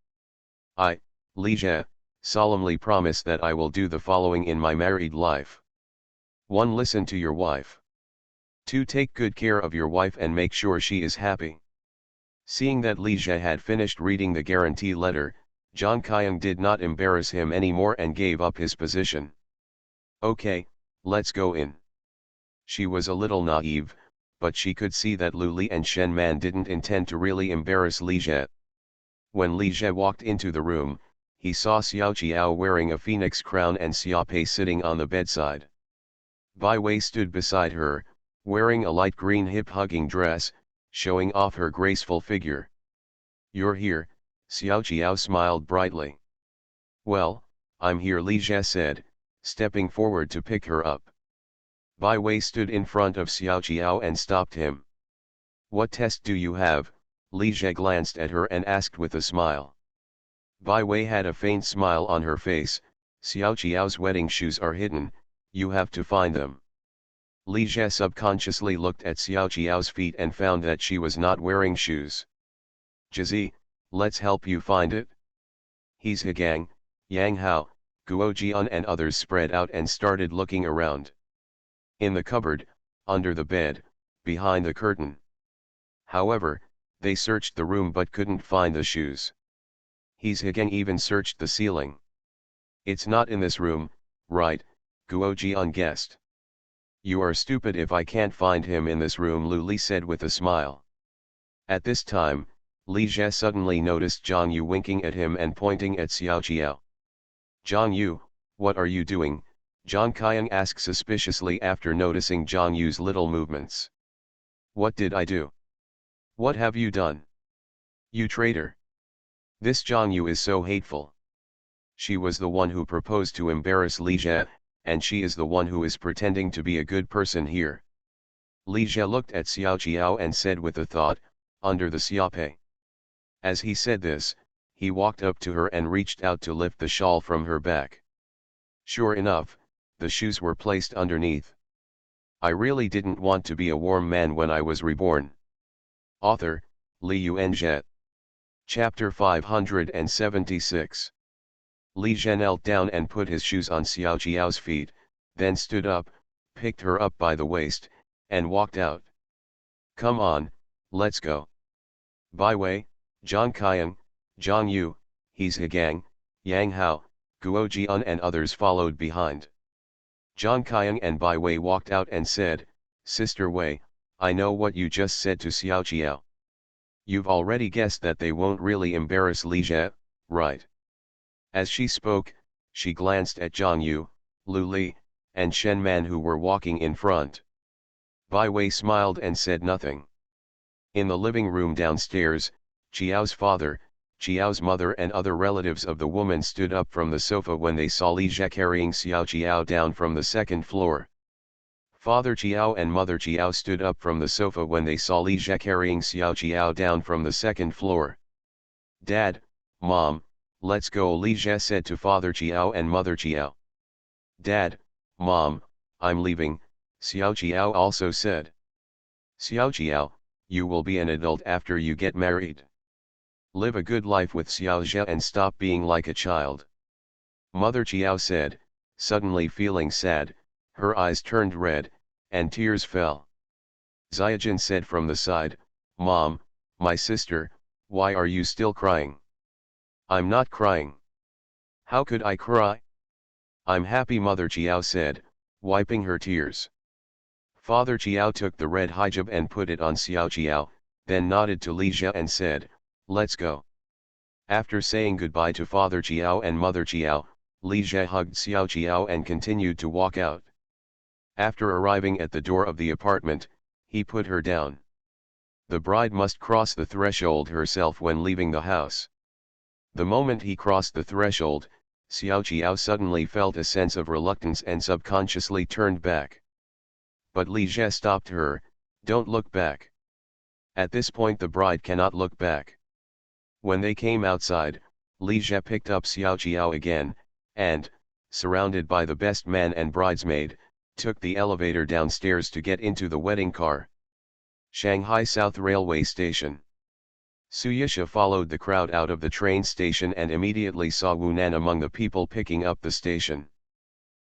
I, Li Jie, solemnly promise that I will do the following in my married life. 1. Listen to your wife. 2. Take good care of your wife and make sure she is happy. Seeing that Li Jie had finished reading the guarantee letter, Zhang Qiang did not embarrass him anymore and gave up his position. Okay, let's go in. She was a little naive, but she could see that Lu Li and Shen Man didn't intend to really embarrass Li Jie. When Li Jie walked into the room, he saw Xiao Qiao wearing a phoenix crown and Xia Pei sitting on the bedside. Bai Wei stood beside her, wearing a light green hip-hugging dress, showing off her graceful figure. You're here, Xiao Qiao smiled brightly. Well, I'm here, Li Jie said, stepping forward to pick her up. Bai Wei stood in front of Xiao Qiao and stopped him. What test do you have? Li Jie glanced at her and asked with a smile. Bai Wei had a faint smile on her face. Xiao Qiao's wedding shoes are hidden, you have to find them. Li Jie subconsciously looked at Xiao Qiao's feet and found that she was not wearing shoes. Jizi, let's help you find it. He's Higang, Yang Hao, Guo Jian and others spread out and started looking around. In the cupboard, under the bed, behind the curtain. However, they searched the room but couldn't find the shoes. He's Higang even searched the ceiling. It's not in this room, Right, Guojian guessed. You are stupid if I can't find him in this room, Lu Li said with a smile. At this time, Li Jie suddenly noticed Zhang Yu winking at him and pointing at Xiao Jiao. Zhang Yu, what are you doing? Zhang Qiang asked suspiciously after noticing Zhang Yu's little movements. What did I do? What have you done? You traitor! This Zhang Yu is so hateful. She was the one who proposed to embarrass Li Jie, and she is the one who is pretending to be a good person here. Li Jie looked at Xiao Jiao and said with a thought, under the Xiaopei. As he said this, he walked up to her and reached out to lift the shawl from her back. Sure enough, the shoes were placed underneath. I really didn't want to be a warm man when I was reborn. Author, Li Yuanzhe. Chapter 576. Li Zhen knelt down and put his shoes on Xiao Jiao's feet, then stood up, picked her up by the waist, and walked out. Come on, let's go. Bai Wei, Zhang Qiang, Zhang Yu, He's Higang, Yang Hao, Guo Jian and others followed behind. Zhang Qiang and Bai Wei walked out and said, Sister Wei, I know what you just said to Xiao Jiao. You've already guessed that they won't really embarrass Li Jie, right? As she spoke, she glanced at Zhang Yu, Lu Li, and Shen Man who were walking in front. Bai Wei smiled and said nothing. In the living room downstairs, Qiao's father, Qiao's mother and other relatives of the woman stood up from the sofa when they saw Li Jie carrying Xiao Jiao down from the second floor. Father Qiao and Mother Qiao stood up from the sofa when they saw Li Jie carrying Xiao Jiao down from the second floor. Dad, Mom, let's go, Li Jie said to Father Qiao and Mother Qiao. Dad, Mom, I'm leaving, Xiao Jiao also said. Xiao Jiao, you will be an adult after you get married. Live a good life with Xiao Jie and stop being like a child. Mother Qiao said, suddenly feeling sad, her eyes turned red, and tears fell. Xiaojin said from the side, Mom, my sister, why are you still crying? I'm not crying. How could I cry? I'm happy, Mother Qiao said, wiping her tears. Father Qiao took the red hijab and put it on Xiao Jiao, then nodded to Li Jie and said, let's go. After saying goodbye to Father Qiao and Mother Qiao, Li Jie hugged Xiao Jiao and continued to walk out. After arriving at the door of the apartment, he put her down. The bride must cross the threshold herself when leaving the house. The moment he crossed the threshold, Xiao Jiao suddenly felt a sense of reluctance and subconsciously turned back. But Li Jie stopped her, don't look back. At this point the bride cannot look back. When they came outside, Li Jie picked up Xiao Jiao again, and, surrounded by the best man and bridesmaid, took the elevator downstairs to get into the wedding car. Shanghai South Railway Station. Suyisha followed the crowd out of the train station and immediately saw Wu Nan among the people picking up the station.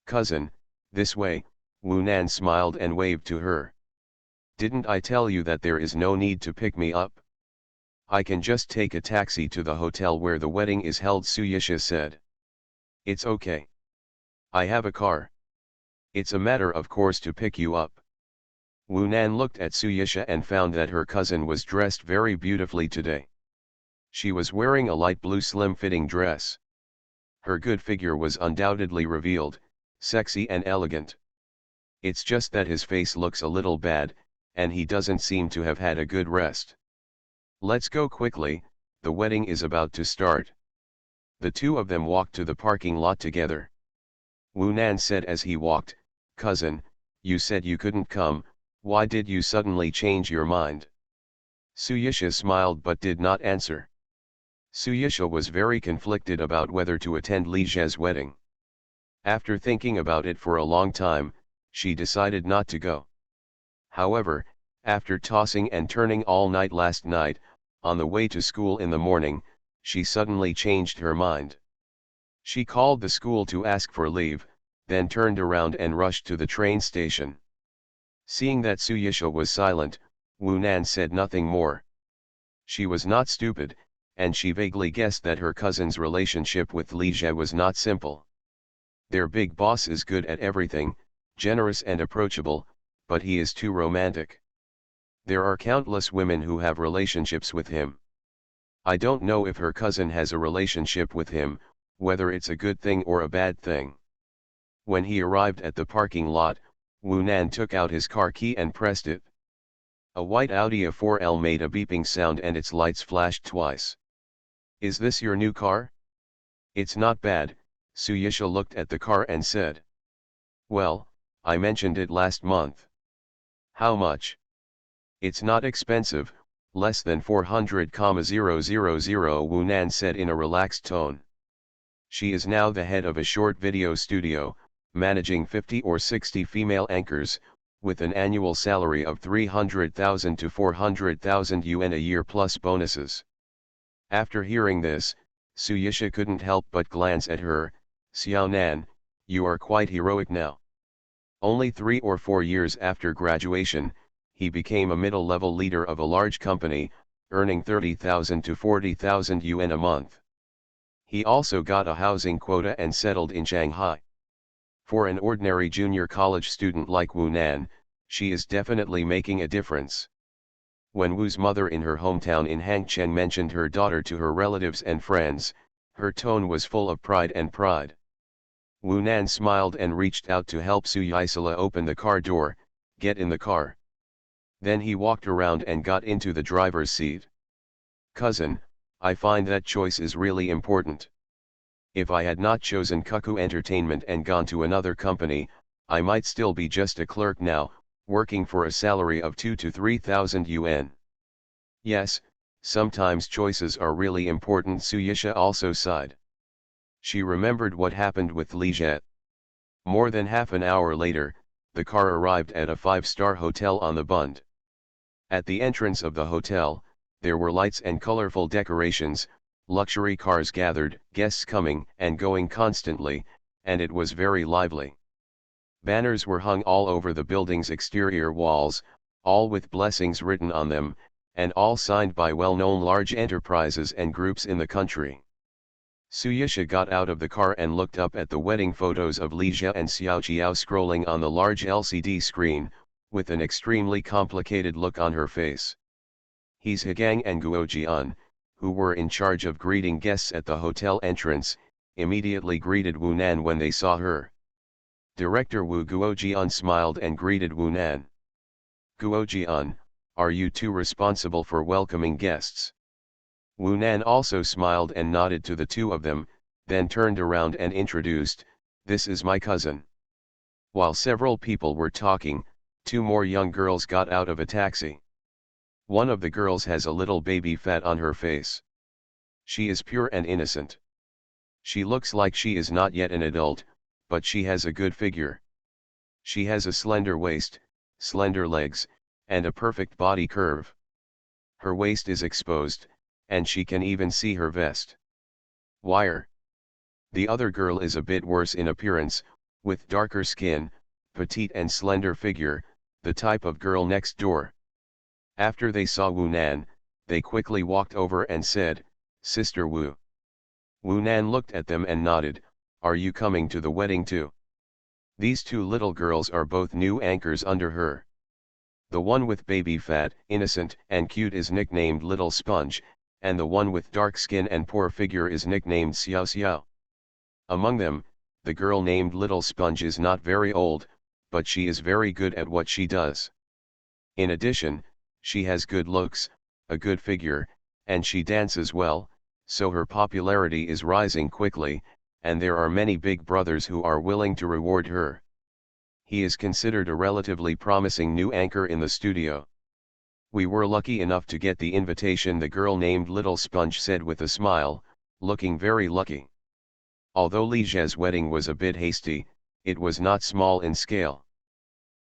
Cousin, this way, Wu Nan smiled and waved to her. Didn't I tell you that there is no need to pick me up? I can just take a taxi to the hotel where the wedding is held, Suyisha said. It's okay. I have a car. It's a matter of course to pick you up. Wu Nan looked at Suyisha and found that her cousin was dressed very beautifully today. She was wearing a light blue slim-fitting dress. Her good figure was undoubtedly revealed, sexy and elegant. It's just that his face looks a little bad, and he doesn't seem to have had a good rest. Let's go quickly, the wedding is about to start. The two of them walked to the parking lot together. Wu Nan said as he walked, Cousin, you said you couldn't come, why did you suddenly change your mind? Suyisha smiled but did not answer. Suyisha was very conflicted about whether to attend Li Jie's wedding. After thinking about it for a long time, she decided not to go. However, after tossing and turning all night last night, on the way to school in the morning, she suddenly changed her mind. She called the school to ask for leave, then turned around and rushed to the train station. Seeing that Suyisha was silent, Wu Nan said nothing more. She was not stupid, and she vaguely guessed that her cousin's relationship with Li Jie was not simple. Their big boss is good at everything, generous and approachable, but he is too romantic. There are countless women who have relationships with him. I don't know if her cousin has a relationship with him, whether it's a good thing or a bad thing. When he arrived at the parking lot, Wu Nan took out his car key and pressed it. A white Audi A4L made a beeping sound and its lights flashed twice. "Is this your new car?" "It's not bad," Suyisha looked at the car and said. "Well, I mentioned it last month." "How much?" "It's not expensive, less than 400,000, Wu Nan said in a relaxed tone. She is now the head of a short video studio, managing 50 or 60 female anchors, with an annual salary of 300,000 to 400,000 yuan a year plus bonuses. After hearing this, Suyisha couldn't help but glance at her. "Xiao Nan, you are quite heroic now." Only 3 or 4 years after graduation, he became a middle-level leader of a large company, earning 30,000 to 40,000 yuan a month. He also got a housing quota and settled in Shanghai. For an ordinary junior college student like Wu Nan, she is definitely making a difference. When Wu's mother in her hometown in Hangcheng mentioned her daughter to her relatives and friends, her tone was full of pride and pride. Wu Nan smiled and reached out to help Suyisla open the car door. "Get in the car." Then he walked around and got into the driver's seat. "Cousin, I find that choice is really important. If I had not chosen Cuckoo Entertainment and gone to another company, I might still be just a clerk now, working for a salary of 2 to 3,000 yuan. Yes, sometimes choices are really important." Suyisha also sighed. She remembered what happened with Li Jet. More than half an hour later, the car arrived at a 5-star hotel on the Bund. At the entrance of the hotel, there were lights and colorful decorations, luxury cars gathered, guests coming and going constantly, and it was very lively. Banners were hung all over the building's exterior walls, all with blessings written on them, and all signed by well-known large enterprises and groups in the country. Suyisha got out of the car and looked up at the wedding photos of Li Jia and Xiao Jiao scrolling on the large LCD screen, with an extremely complicated look on her face. He's Hegang and Guojian, who were in charge of greeting guests at the hotel entrance, immediately greeted Wu Nan when they saw her. Director Wu Guojian smiled and greeted Wu Nan. "Guojian, are you too responsible for welcoming guests?" Wu Nan also smiled and nodded to the two of them, then turned around and introduced, "This is my cousin." While several people were talking, 2 more young girls got out of a taxi. One of the girls has a little baby fat on her face. She is pure and innocent. She looks like she is not yet an adult, but she has a good figure. She has a slender waist, slender legs, and a perfect body curve. Her waist is exposed, and she can even see her vest. Wire. The other girl is a bit worse in appearance, with darker skin, petite and slender figure, the type of girl next door. After they saw Wu Nan, they quickly walked over and said, "Sister Wu." Wu Nan looked at them and nodded, "Are you coming to the wedding too?" These 2 little girls are both new anchors under her. The one with baby fat, innocent and cute is nicknamed Little Sponge, and the one with dark skin and poor figure is nicknamed Xiao Xiao. Among them, the girl named Little Sponge is not very old, but she is very good at what she does. In addition, she has good looks, a good figure, and she dances well, so her popularity is rising quickly, and there are many big brothers who are willing to reward her. He is considered a relatively promising new anchor in the studio. "We were lucky enough to get the invitation," the girl named Little Sponge said with a smile, looking very lucky. Although Li Zhe's wedding was a bit hasty, it was not small in scale.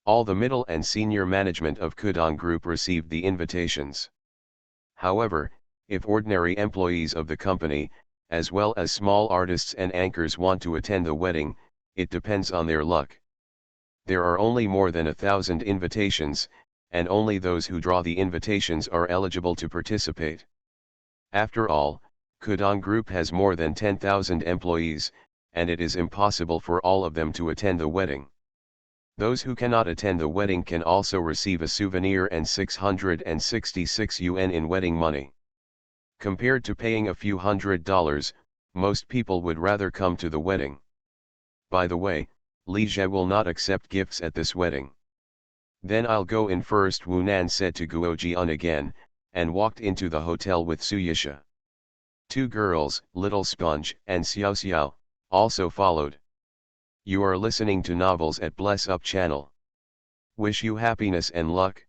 All the middle and senior management of Kudong Group received the invitations. However, if ordinary employees of the company, as well as small artists and anchors want to attend the wedding, it depends on their luck. There are only more than 1,000 invitations, and only those who draw the invitations are eligible to participate. After all, Kudong Group has more than 10,000 employees, and it is impossible for all of them to attend the wedding. Those who cannot attend the wedding can also receive a souvenir and 666 yuan in wedding money. Compared to paying a few $100s, most people would rather come to the wedding. By the way, Li Jie will not accept gifts at this wedding. Then I'll go in first, Wu Nan said to Guo Jian again, and walked into the hotel with Su Yisha. Two girls, Little Sponge and Xiao Xiao, also followed. You are listening to Novels at Bless Up channel. Wish you happiness and luck.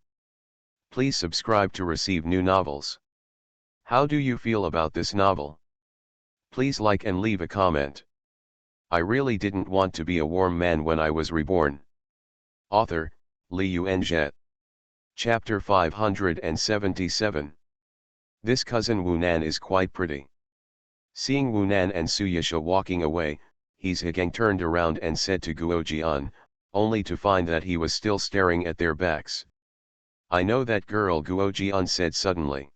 Please subscribe to receive new novels. How do you feel about this novel? Please like and leave a comment. I really didn't want to be a warm man when I was reborn. Author, Li Yuanzhe. Chapter 577. This cousin Wu Nan is quite pretty. Seeing Wu Nan and Su Yisha walking away, He Zhigang turned around and said to Guo Jian, only to find that he was still staring at their backs. I know that girl, Guo Jian said suddenly.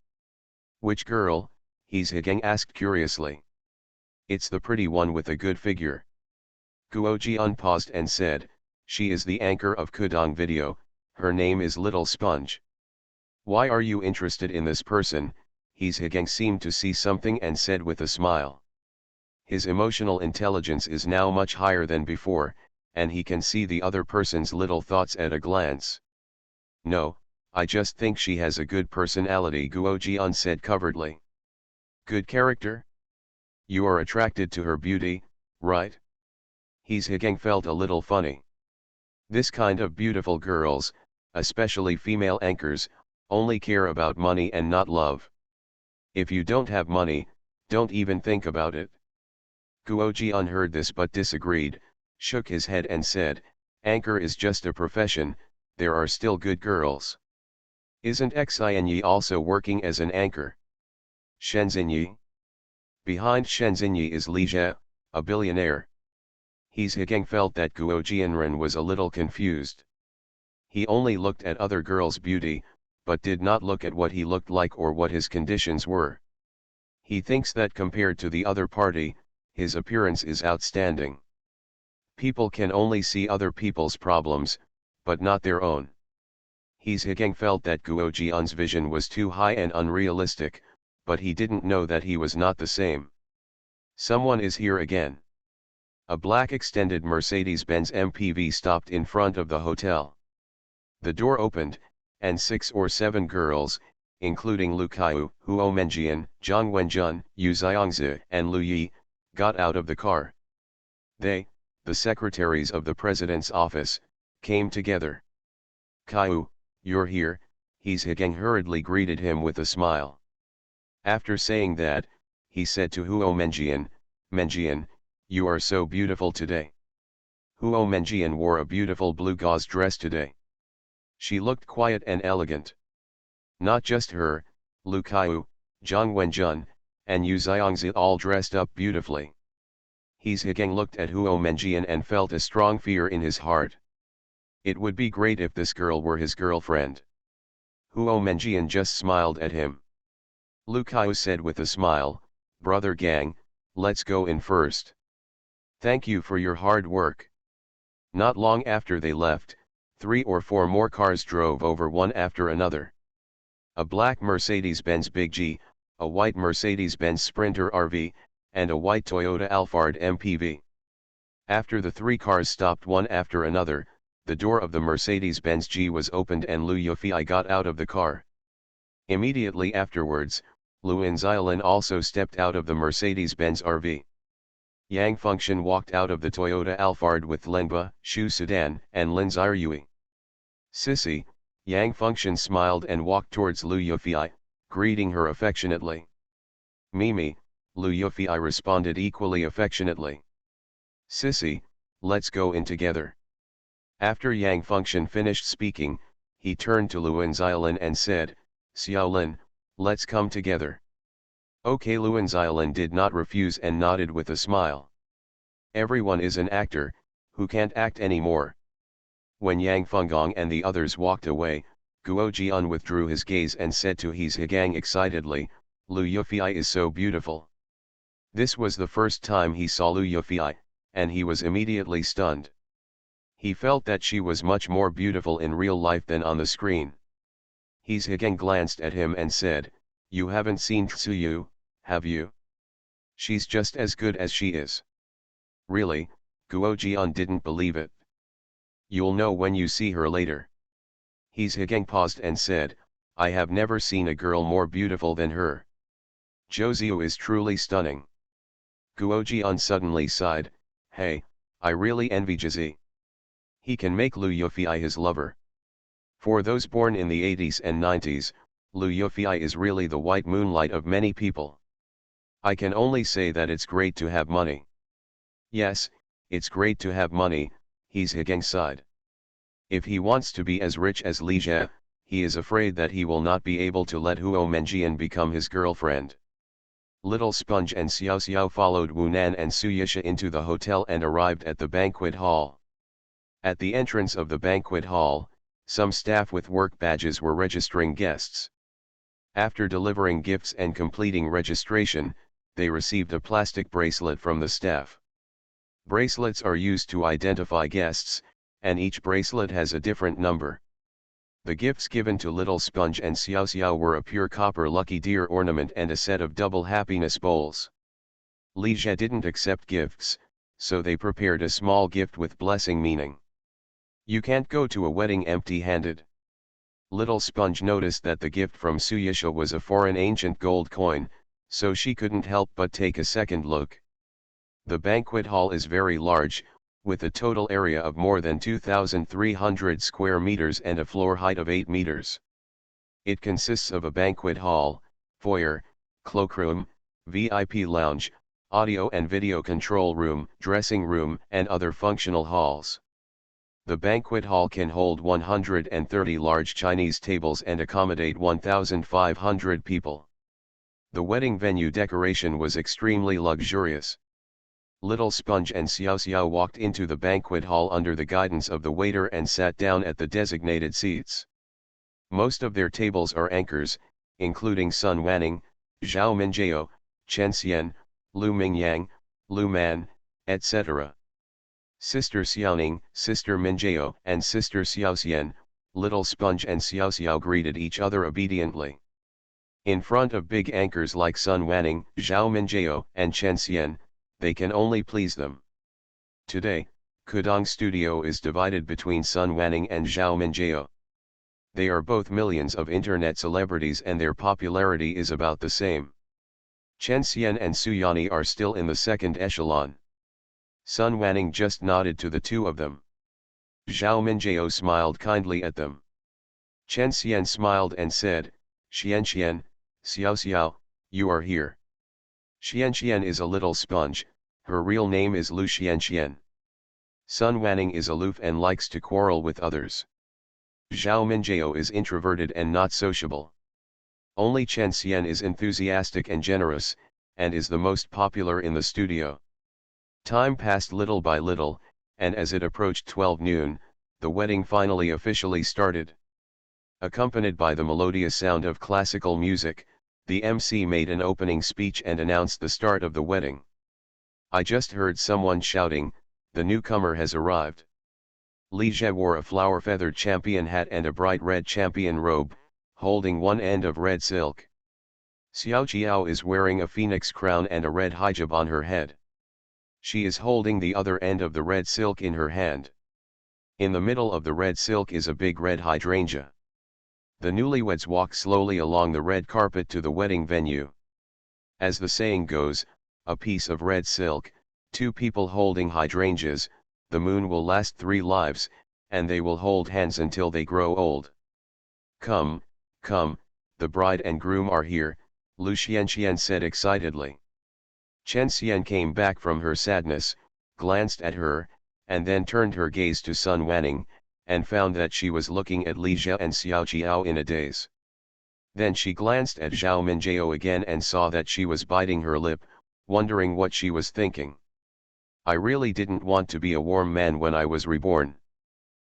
Which girl? He Zhigang asked curiously. It's the pretty one with a good figure. Guo Jian paused and said, she is the anchor of Kudong Video, her name is Little Sponge. Why are you interested in this person? He Zhigang seemed to see something and said with a smile. His emotional intelligence is now much higher than before, and he can see the other person's little thoughts at a glance. No, I just think she has a good personality, Guo Jian said covertly. Good character? You are attracted to her beauty, right? He Zhigang felt a little funny. This kind of beautiful girls, especially female anchors, only care about money and not love. If you don't have money, don't even think about it. Guo Jian heard this but disagreed, shook his head and said, anchor is just a profession, there are still good girls. Isn't Xinyi also working as an anchor? Shenzhenyi? Behind Shenzhenyi is Li Jie, a billionaire. He Zhigang felt that Guo Jianren was a little confused. He only looked at other girls' beauty, but did not look at what he looked like or what his conditions were. He thinks that compared to the other party, his appearance is outstanding. People can only see other people's problems, but not their own. He Zhigang felt that Guo Jian's vision was too high and unrealistic, but he didn't know that he was not the same. Someone is here again. A black extended Mercedes-Benz MPV stopped in front of the hotel. The door opened, and 6 or 7 girls, including Lu Kaiyu, Huo Menjian, Zhang Wenjun, Yu Xiangzi, and Lu Yi, got out of the car. They, the secretaries of the president's office, came together. Kaiyu, you're here, He Zhigang hurriedly greeted him with a smile. After saying that, he said to Huo Menjian, Menjian, you are so beautiful today. Huo Menjian wore a beautiful blue gauze dress today. She looked quiet and elegant. Not just her, Lu Kaiyu, Zhang Wenjun, and Yu Xiangzi all dressed up beautifully. He Zhigang looked at Huo Menjian and felt a strong fear in his heart. It would be great if this girl were his girlfriend. Huo Menjian just smiled at him. Lu Kaiyu said with a smile, brother Gang, let's go in first. Thank you for your hard work. Not long after they left, 3 or 4 more cars drove over one after another. A black Mercedes-Benz Big G, a white Mercedes-Benz Sprinter RV, and a white Toyota Alphard MPV. After the 3 cars stopped one after another, the door of the Mercedes-Benz G was opened and Lu Yufei got out of the car. Immediately afterwards, Luan Xiaolin also stepped out of the Mercedes-Benz RV. Yang Fengxian walked out of the Toyota Alphard with Lenba, Shu Sedan, and Lin Xiaoyui. Sissy, Yang Fengxian smiled and walked towards Lu Yufei, greeting her affectionately. Mimi, Lu Yufei responded equally affectionately. Sissy, let's go in together. After Yang Fengxian finished speaking, he turned to Luan Xiaolin and said, Xiaolin, let's come together. Okay, Luan Xiaolin did not refuse and nodded with a smile. Everyone is an actor, who can't act anymore. When Yang Fenggang and the others walked away, Guo Jian withdrew his gaze and said to He Zhigang excitedly, Lu Yufei is so beautiful. This was the first time he saw Lu Yufei, and he was immediately stunned. He felt that she was much more beautiful in real life than on the screen. He's again glanced at him and said, "You haven't seen Tsuyu, have you? She's just as good as she is." Really, Guojian didn't believe it. "You'll know when you see her later." He's again paused and said, "I have never seen a girl more beautiful than her. Joziu is truly stunning." Guojian suddenly sighed, "Hey, I really envy Jizi. He can make Liu Yufei his lover." For those born in the 80s and 90s, Liu Yufei is really the white moonlight of many people. I can only say that it's great to have money. Yes, it's great to have money, he's again sighed. If he wants to be as rich as Li Jie, he is afraid that he will not be able to let Huo Menjian become his girlfriend. Little Sponge and Xiao Xiao followed Wu Nan and Su Yisha into the hotel and arrived at the banquet hall. At the entrance of the banquet hall, some staff with work badges were registering guests. After delivering gifts and completing registration, they received a plastic bracelet from the staff. Bracelets are used to identify guests, and each bracelet has a different number. The gifts given to Little Sponge and Xiao Xiao were a pure copper lucky deer ornament and a set of double happiness bowls. Li Jie didn't accept gifts, so they prepared a small gift with blessing meaning. "You can't go to a wedding empty-handed." Little Sponge noticed that the gift from Suyisha was a foreign ancient gold coin, so she couldn't help but take a second look. The banquet hall is very large, with a total area of more than 2,300 square meters and a floor height of 8 meters. It consists of a banquet hall, foyer, cloakroom, VIP lounge, audio and video control room, dressing room, and other functional halls. The banquet hall can hold 130 large Chinese tables and accommodate 1,500 people. The wedding venue decoration was extremely luxurious. Little Sponge and Xiao Xiao walked into the banquet hall under the guidance of the waiter and sat down at the designated seats. Most of their tables are anchors, including Sun Wanning, Zhao Minjiao, Chen Xian, Lu Mingyang, Lu Man, etc. Sister Xiaoning, Sister Minjiao, and Sister Xiaoxian, Little Sponge and Xiao Xiao greeted each other obediently. In front of big anchors like Sun Wanning, Zhao Minjiao, and Chen Xian, they can only please them. Today, Kudong Studio is divided between Sun Wanning and Zhao Minjiao. They are both millions of internet celebrities and their popularity is about the same. Chen Xian and Su Yani are still in the second echelon. Sun Wanning just nodded to the two of them. Zhao Minjiao smiled kindly at them. Chen Xian smiled and said, "Xian Xian, Xiao Xiao, you are here." Xian Xian is a little sponge, her real name is Lu Xian Xian. Sun Wanning is aloof and likes to quarrel with others. Zhao Minjiao is introverted and not sociable. Only Chen Xian is enthusiastic and generous, and is the most popular in the studio. Time passed little by little, and as it approached 12 noon, the wedding finally officially started. Accompanied by the melodious sound of classical music, the MC made an opening speech and announced the start of the wedding. I just heard someone shouting, "The newcomer has arrived." Li Jie wore a flower-feathered champion hat and a bright red champion robe, holding one end of red silk. Xiao Jiao is wearing a phoenix crown and a red hijab on her head. She is holding the other end of the red silk in her hand. In the middle of the red silk is a big red hydrangea. The newlyweds walk slowly along the red carpet to the wedding venue. As the saying goes, a piece of red silk, two people holding hydrangeas, the moon will last 3 lives, and they will hold hands until they grow old. "Come, come, the bride and groom are here," Lu Xianxian said excitedly. Chen Xian came back from her sadness, glanced at her, and then turned her gaze to Sun Wanning, and found that she was looking at Li Jie and Xiao Jiao in a daze. Then she glanced at Zhao Minjiao again and saw that she was biting her lip, wondering what she was thinking. I really didn't want to be a warm man when I was reborn.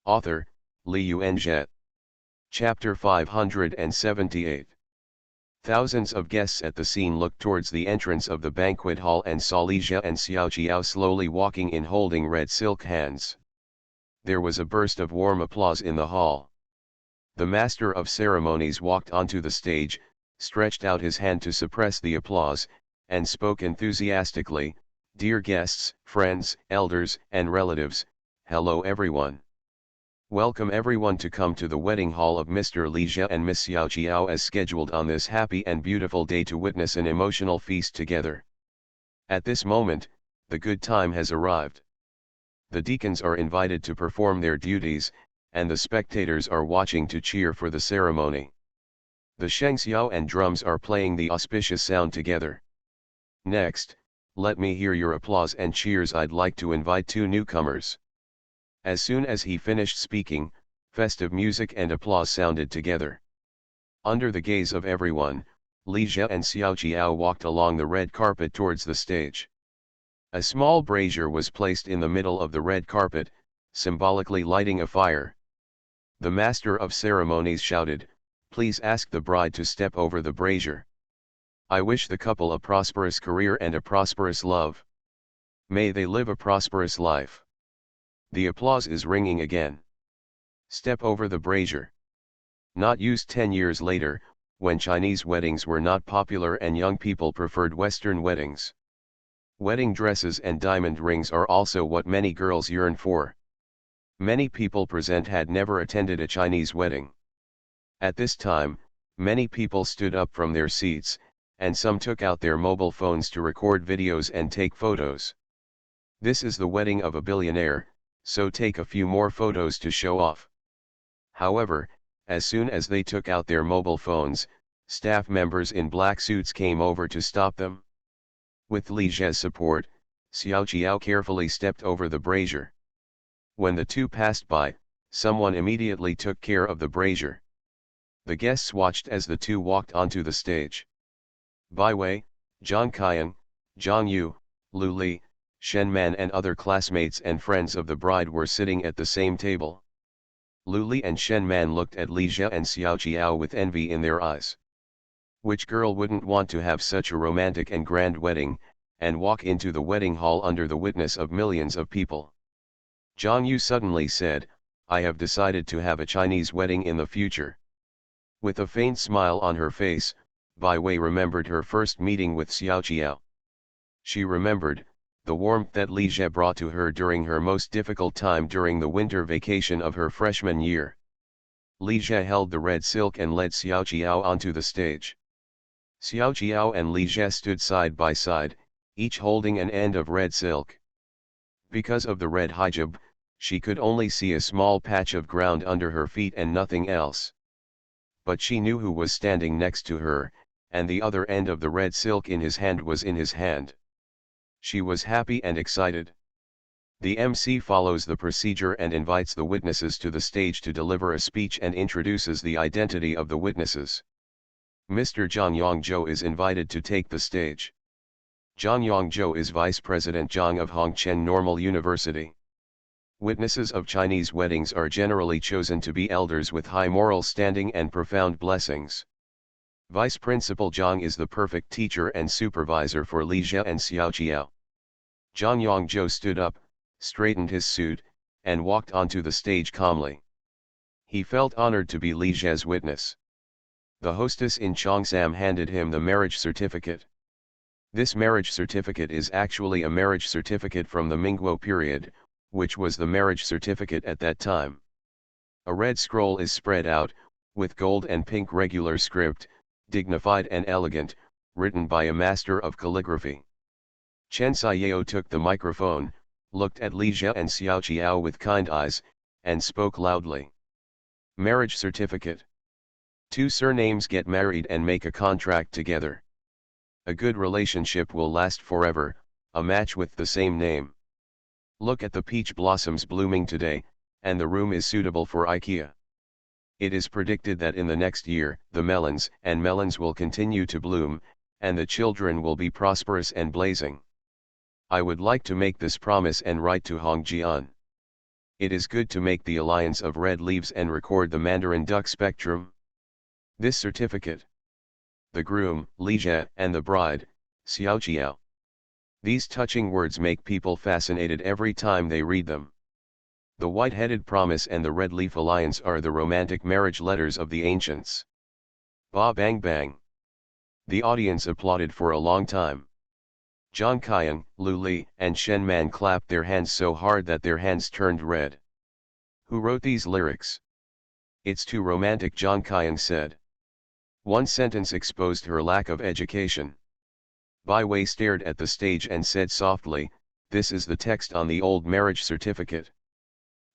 Author, Li Yuanzhe. Chapter 578. Thousands of guests at the scene looked towards the entrance of the banquet hall and saw Li Jie and Xiao Jiao slowly walking in holding red silk hands. There was a burst of warm applause in the hall. The master of ceremonies walked onto the stage, stretched out his hand to suppress the applause, and spoke enthusiastically, "Dear guests, friends, elders, and relatives, hello everyone. Welcome everyone to come to the wedding hall of Mr. Li Jie and Miss Xiao Jiao as scheduled on this happy and beautiful day to witness an emotional feast together. At this moment, the good time has arrived. The deacons are invited to perform their duties, and the spectators are watching to cheer for the ceremony. The shengxiao and drums are playing the auspicious sound together. Next, let me hear your applause and cheers. I'd like to invite two newcomers." As soon as he finished speaking, festive music and applause sounded together. Under the gaze of everyone, Li Jie and Xiao Jiao walked along the red carpet towards the stage. A small brazier was placed in the middle of the red carpet, symbolically lighting a fire. The master of ceremonies shouted, "Please ask the bride to step over the brazier. I wish the couple a prosperous career and a prosperous love. May they live a prosperous life." The applause is ringing again. Step over the brazier. Not used 10 years later, when Chinese weddings were not popular and young people preferred Western weddings. Wedding dresses and diamond rings are also what many girls yearn for. Many people present had never attended a Chinese wedding. At this time, many people stood up from their seats, and some took out their mobile phones to record videos and take photos. This is the wedding of a billionaire, so take a few more photos to show off. However, as soon as they took out their mobile phones, staff members in black suits came over to stop them. With Li Jie's support, Xiao Jiao carefully stepped over the brazier. When the two passed by, someone immediately took care of the brazier. The guests watched as the two walked onto the stage. Bai Wei, Zhang Qian, Zhang Yu, Lu Li, Shen Man and other classmates and friends of the bride were sitting at the same table. Lu Li and Shen Man looked at Li Jie and Xiao Jiao with envy in their eyes. Which girl wouldn't want to have such a romantic and grand wedding, and walk into the wedding hall under the witness of millions of people? Zhang Yu suddenly said, "I have decided to have a Chinese wedding in the future." With a faint smile on her face, Bai Wei remembered her first meeting with Xiao Jiao. She remembered the warmth that Li Jie brought to her during her most difficult time during the winter vacation of her freshman year. Li Jie held the red silk and led Xiao Jiao onto the stage. Xiao Jiao and Li Jie stood side by side, each holding an end of red silk. Because of the red hijab, she could only see a small patch of ground under her feet and nothing else. But she knew who was standing next to her, and the other end of the red silk in his hand was in his hand. She was happy and excited. The MC follows the procedure and invites the witnesses to the stage to deliver a speech and introduces the identity of the witnesses. Mr. Zhang Yongzhou is invited to take the stage. Zhang Yongzhou is Vice President Zhang of Hongqian Normal University. Witnesses of Chinese weddings are generally chosen to be elders with high moral standing and profound blessings. Vice Principal Zhang is the perfect teacher and supervisor for Li Jie and Xiao Jiao. Zhang Yongzhou stood up, straightened his suit, and walked onto the stage calmly. He felt honored to be Li Jie's witness. The hostess in Cheongsam handed him the marriage certificate. This marriage certificate is actually a marriage certificate from the Mingguo period, which was the marriage certificate at that time. A red scroll is spread out, with gold and pink regular script, dignified and elegant, written by a master of calligraphy. Chen Saiyao took the microphone, looked at Li Jie and Xiao Jiao with kind eyes, and spoke loudly. Marriage certificate. Two surnames get married and make a contract together. A good relationship will last forever, a match with the same name. Look at the peach blossoms blooming today, and the room is suitable for IKEA. It is predicted that in the next year, the melons will continue to bloom, and the children will be prosperous and blazing. I would like to make this promise and write to Hongjian. It is good to make the alliance of red leaves and record the Mandarin duck spectrum. This certificate. the groom, Li Jie, and the bride, Xiao Jiao. These touching words make people fascinated every time they read them. The white-headed promise and the red leaf alliance are the romantic marriage letters of the ancients. Ba bang bang. The audience applauded for a long time. Zhang Qian, Lu Li, and Shen Man clapped their hands so hard that their hands turned red. Who wrote these lyrics? It's too romantic, Zhang Qian said. One sentence exposed her lack of education. Bai Wei stared at the stage and said softly, "This is the text on the old marriage certificate."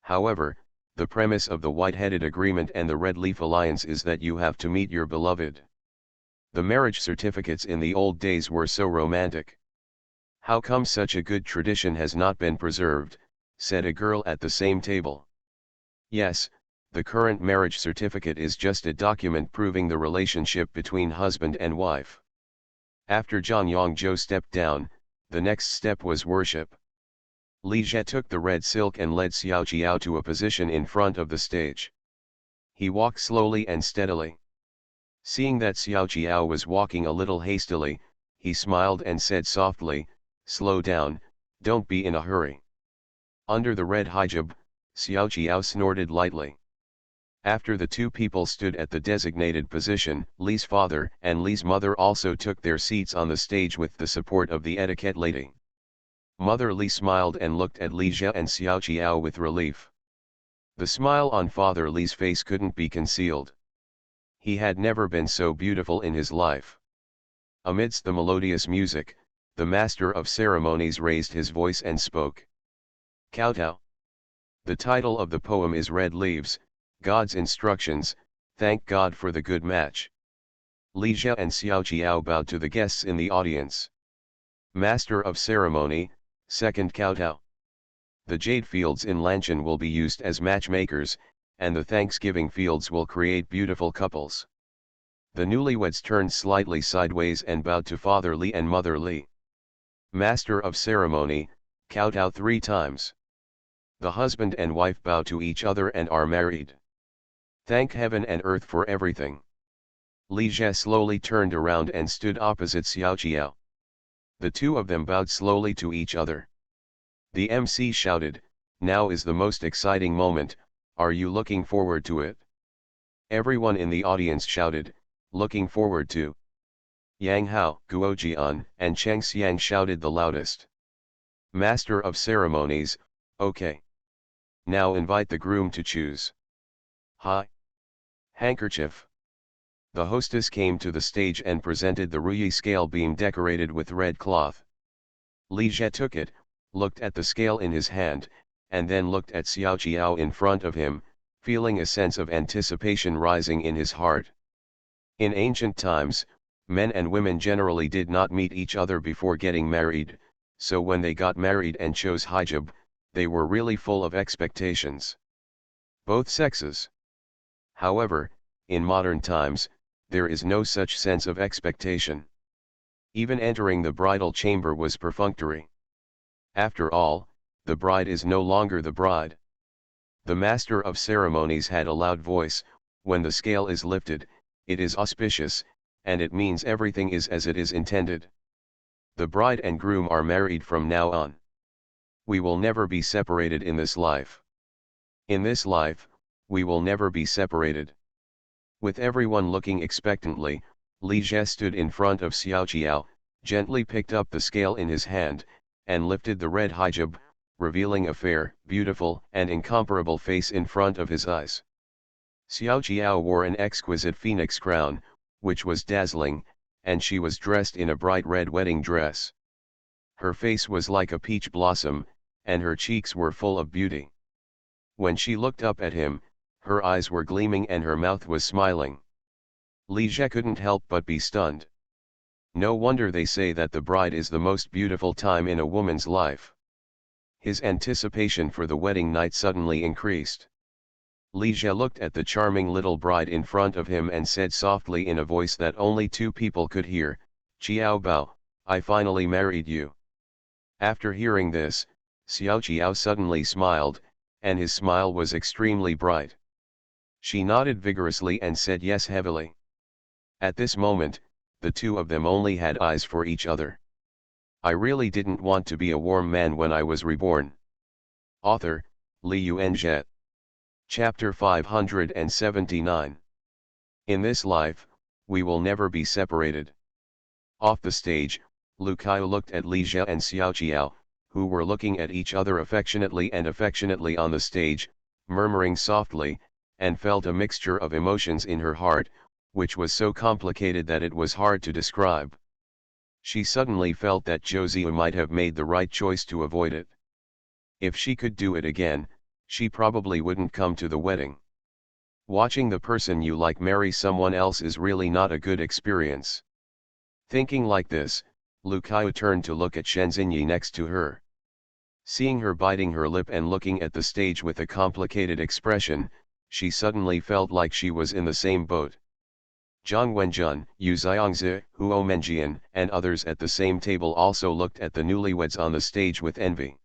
However, the premise of the white-headed agreement and the red leaf alliance is that you have to meet your beloved. The marriage certificates in the old days were so romantic. How come such a good tradition has not been preserved, said a girl at the same table. Yes, the current marriage certificate is just a document proving the relationship between husband and wife. After Zhang Yongzhou stepped down, the next step was worship. Li Jie took the red silk and led Xiao Jiao to a position in front of the stage. He walked slowly and steadily. Seeing that Xiao Jiao was walking a little hastily, he smiled and said softly, "Slow down, don't be in a hurry." Under the red hijab, Xiao Jiao snorted lightly. After the two people stood at the designated position, Li's father and Li's mother also took their seats on the stage with the support of the etiquette lady. Mother Li smiled and looked at Li Jie and Xiao Jiao with relief. The smile on Father Li's face couldn't be concealed. He had never been so beautiful in his life. Amidst the melodious music, the master of ceremonies raised his voice and spoke. Kowtow. The title of the poem is Red Leaves, God's Instructions. Thank God for the good match. Li Jie and Xiao Jiao bowed to the guests in the audience. Master of ceremony, second kowtow. The jade fields in Lanshan will be used as matchmakers, and the Thanksgiving fields will create beautiful couples. The newlyweds turned slightly sideways and bowed to Father Li and Mother Li. Master of ceremony, kowtow 3 times. The husband and wife bow to each other and are married. Thank heaven and earth for everything. Li Jie slowly turned around and stood opposite Xiao Jiao. The two of them bowed slowly to each other. The MC shouted, "Now is the most exciting moment, are you looking forward to it?" Everyone in the audience shouted, "Looking forward to." Yang Hao, Guojian, and Cheng Xiang shouted the loudest. Master of ceremonies, okay. Now invite the groom to choose. Hi. Handkerchief. The hostess came to the stage and presented the Ruyi scale beam decorated with red cloth. Li Jie took it, looked at the scale in his hand, and then looked at Xiao Jiao in front of him, feeling a sense of anticipation rising in his heart. In ancient times, men and women generally did not meet each other before getting married, so when they got married and chose hijab, they were really full of expectations. Both sexes. However, in modern times, there is no such sense of expectation. Even entering the bridal chamber was perfunctory. After all, the bride is no longer the bride. The master of ceremonies had a loud voice, "When the scale is lifted, it is auspicious, and it means everything is as it is intended. The bride and groom are married from now on. We will never be separated in this life. In this life, we will never be separated." With everyone looking expectantly, Li Jie stood in front of Xiao Jiao, gently picked up the scale in his hand, and lifted the red hijab, revealing a fair, beautiful, and incomparable face in front of his eyes. Xiao Jiao wore an exquisite phoenix crown, which was dazzling, and she was dressed in a bright red wedding dress. Her face was like a peach blossom, and her cheeks were full of beauty. When she looked up at him, her eyes were gleaming and her mouth was smiling. Li Jie couldn't help but be stunned. No wonder they say that the bride is the most beautiful time in a woman's life. His anticipation for the wedding night suddenly increased. Li Jie looked at the charming little bride in front of him and said softly in a voice that only two people could hear, "Jiao Bao, I finally married you." After hearing this, Xiao Jiao suddenly smiled, and his smile was extremely bright. She nodded vigorously and said yes heavily. At this moment, the two of them only had eyes for each other. I really didn't want to be a warm man when I was reborn. Author, Li Yuanjie. Chapter 579. In this life, we will never be separated. Off the stage, Lu Kaiu looked at Li Jie and Xiao Jiao, who were looking at each other affectionately on the stage, murmuring softly, and felt a mixture of emotions in her heart, which was so complicated that it was hard to describe. She suddenly felt that Zhou might have made the right choice to avoid it. If she could do it again, she probably wouldn't come to the wedding. Watching the person you like marry someone else is really not a good experience. Thinking like this, Lu Kaiu turned to look at Shen Xinyi next to her. Seeing her biting her lip and looking at the stage with a complicated expression, she suddenly felt like she was in the same boat. Zhang Wenjun, Yu Xiangzi, Huo Menjian, and others at the same table also looked at the newlyweds on the stage with envy.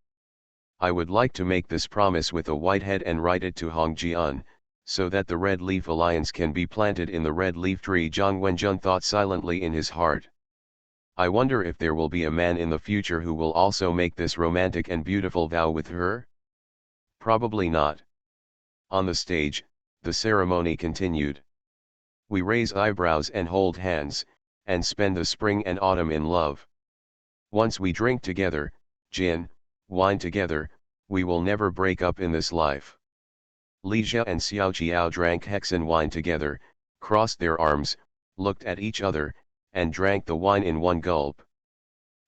I would like to make this promise with a white head and write it to Hongjian, so that the red leaf alliance can be planted in the red leaf tree, Zhang Wenjun thought silently in his heart. I wonder if there will be a man in the future who will also make this romantic and beautiful vow with her? Probably not. On the stage, the ceremony continued. We raise eyebrows and hold hands, and spend the spring and autumn in love. Once we drink together, gin, wine together, we will never break up in this life. Li Jie and Xiao Jiao drank Hexen wine together, crossed their arms, looked at each other, and drank the wine in one gulp.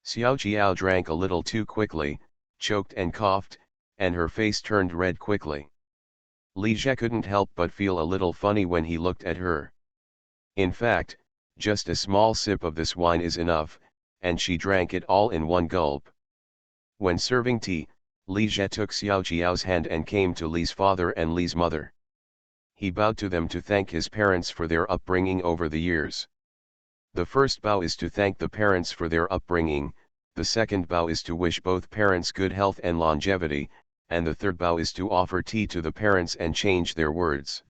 Xiao Jiao drank a little too quickly, choked and coughed, and her face turned red quickly. Li Jie couldn't help but feel a little funny when he looked at her. In fact, just a small sip of this wine is enough, and she drank it all in one gulp. When serving tea, Li Jie took Xiao Jiao's hand and came to Li's father and Li's mother. He bowed to them to thank his parents for their upbringing over the years. The first bow is to thank the parents for their upbringing, the second bow is to wish both parents good health and longevity, and the third bow is to offer tea to the parents and change their words.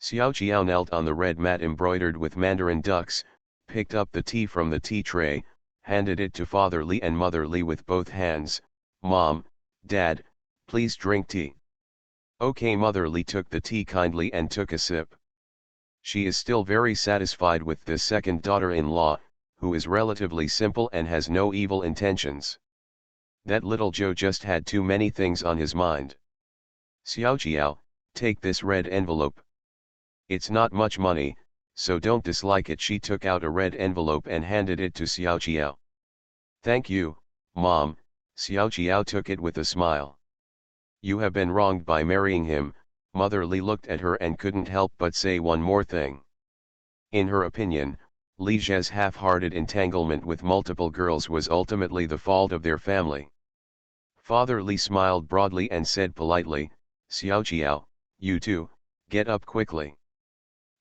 Xiao Jiao knelt on the red mat embroidered with mandarin ducks, picked up the tea from the tea tray, handed it to Father Li and Mother Li with both hands. Mom, Dad, please drink tea. Okay, Mother Li took the tea kindly and took a sip. She is still very satisfied with this second daughter-in-law, who is relatively simple and has no evil intentions. That little Joe just had too many things on his mind. Xiao Jiao, take this red envelope. It's not much money, so don't dislike it. She took out a red envelope and handed it to Xiao Jiao. Thank you, Mom. Xiao Jiao took it with a smile. You have been wronged by marrying him. Mother Li looked at her and couldn't help but say one more thing. In her opinion, Li Jie's half-hearted entanglement with multiple girls was ultimately the fault of their family. Father Li smiled broadly and said politely, Xiao Jiao, you too, get up quickly.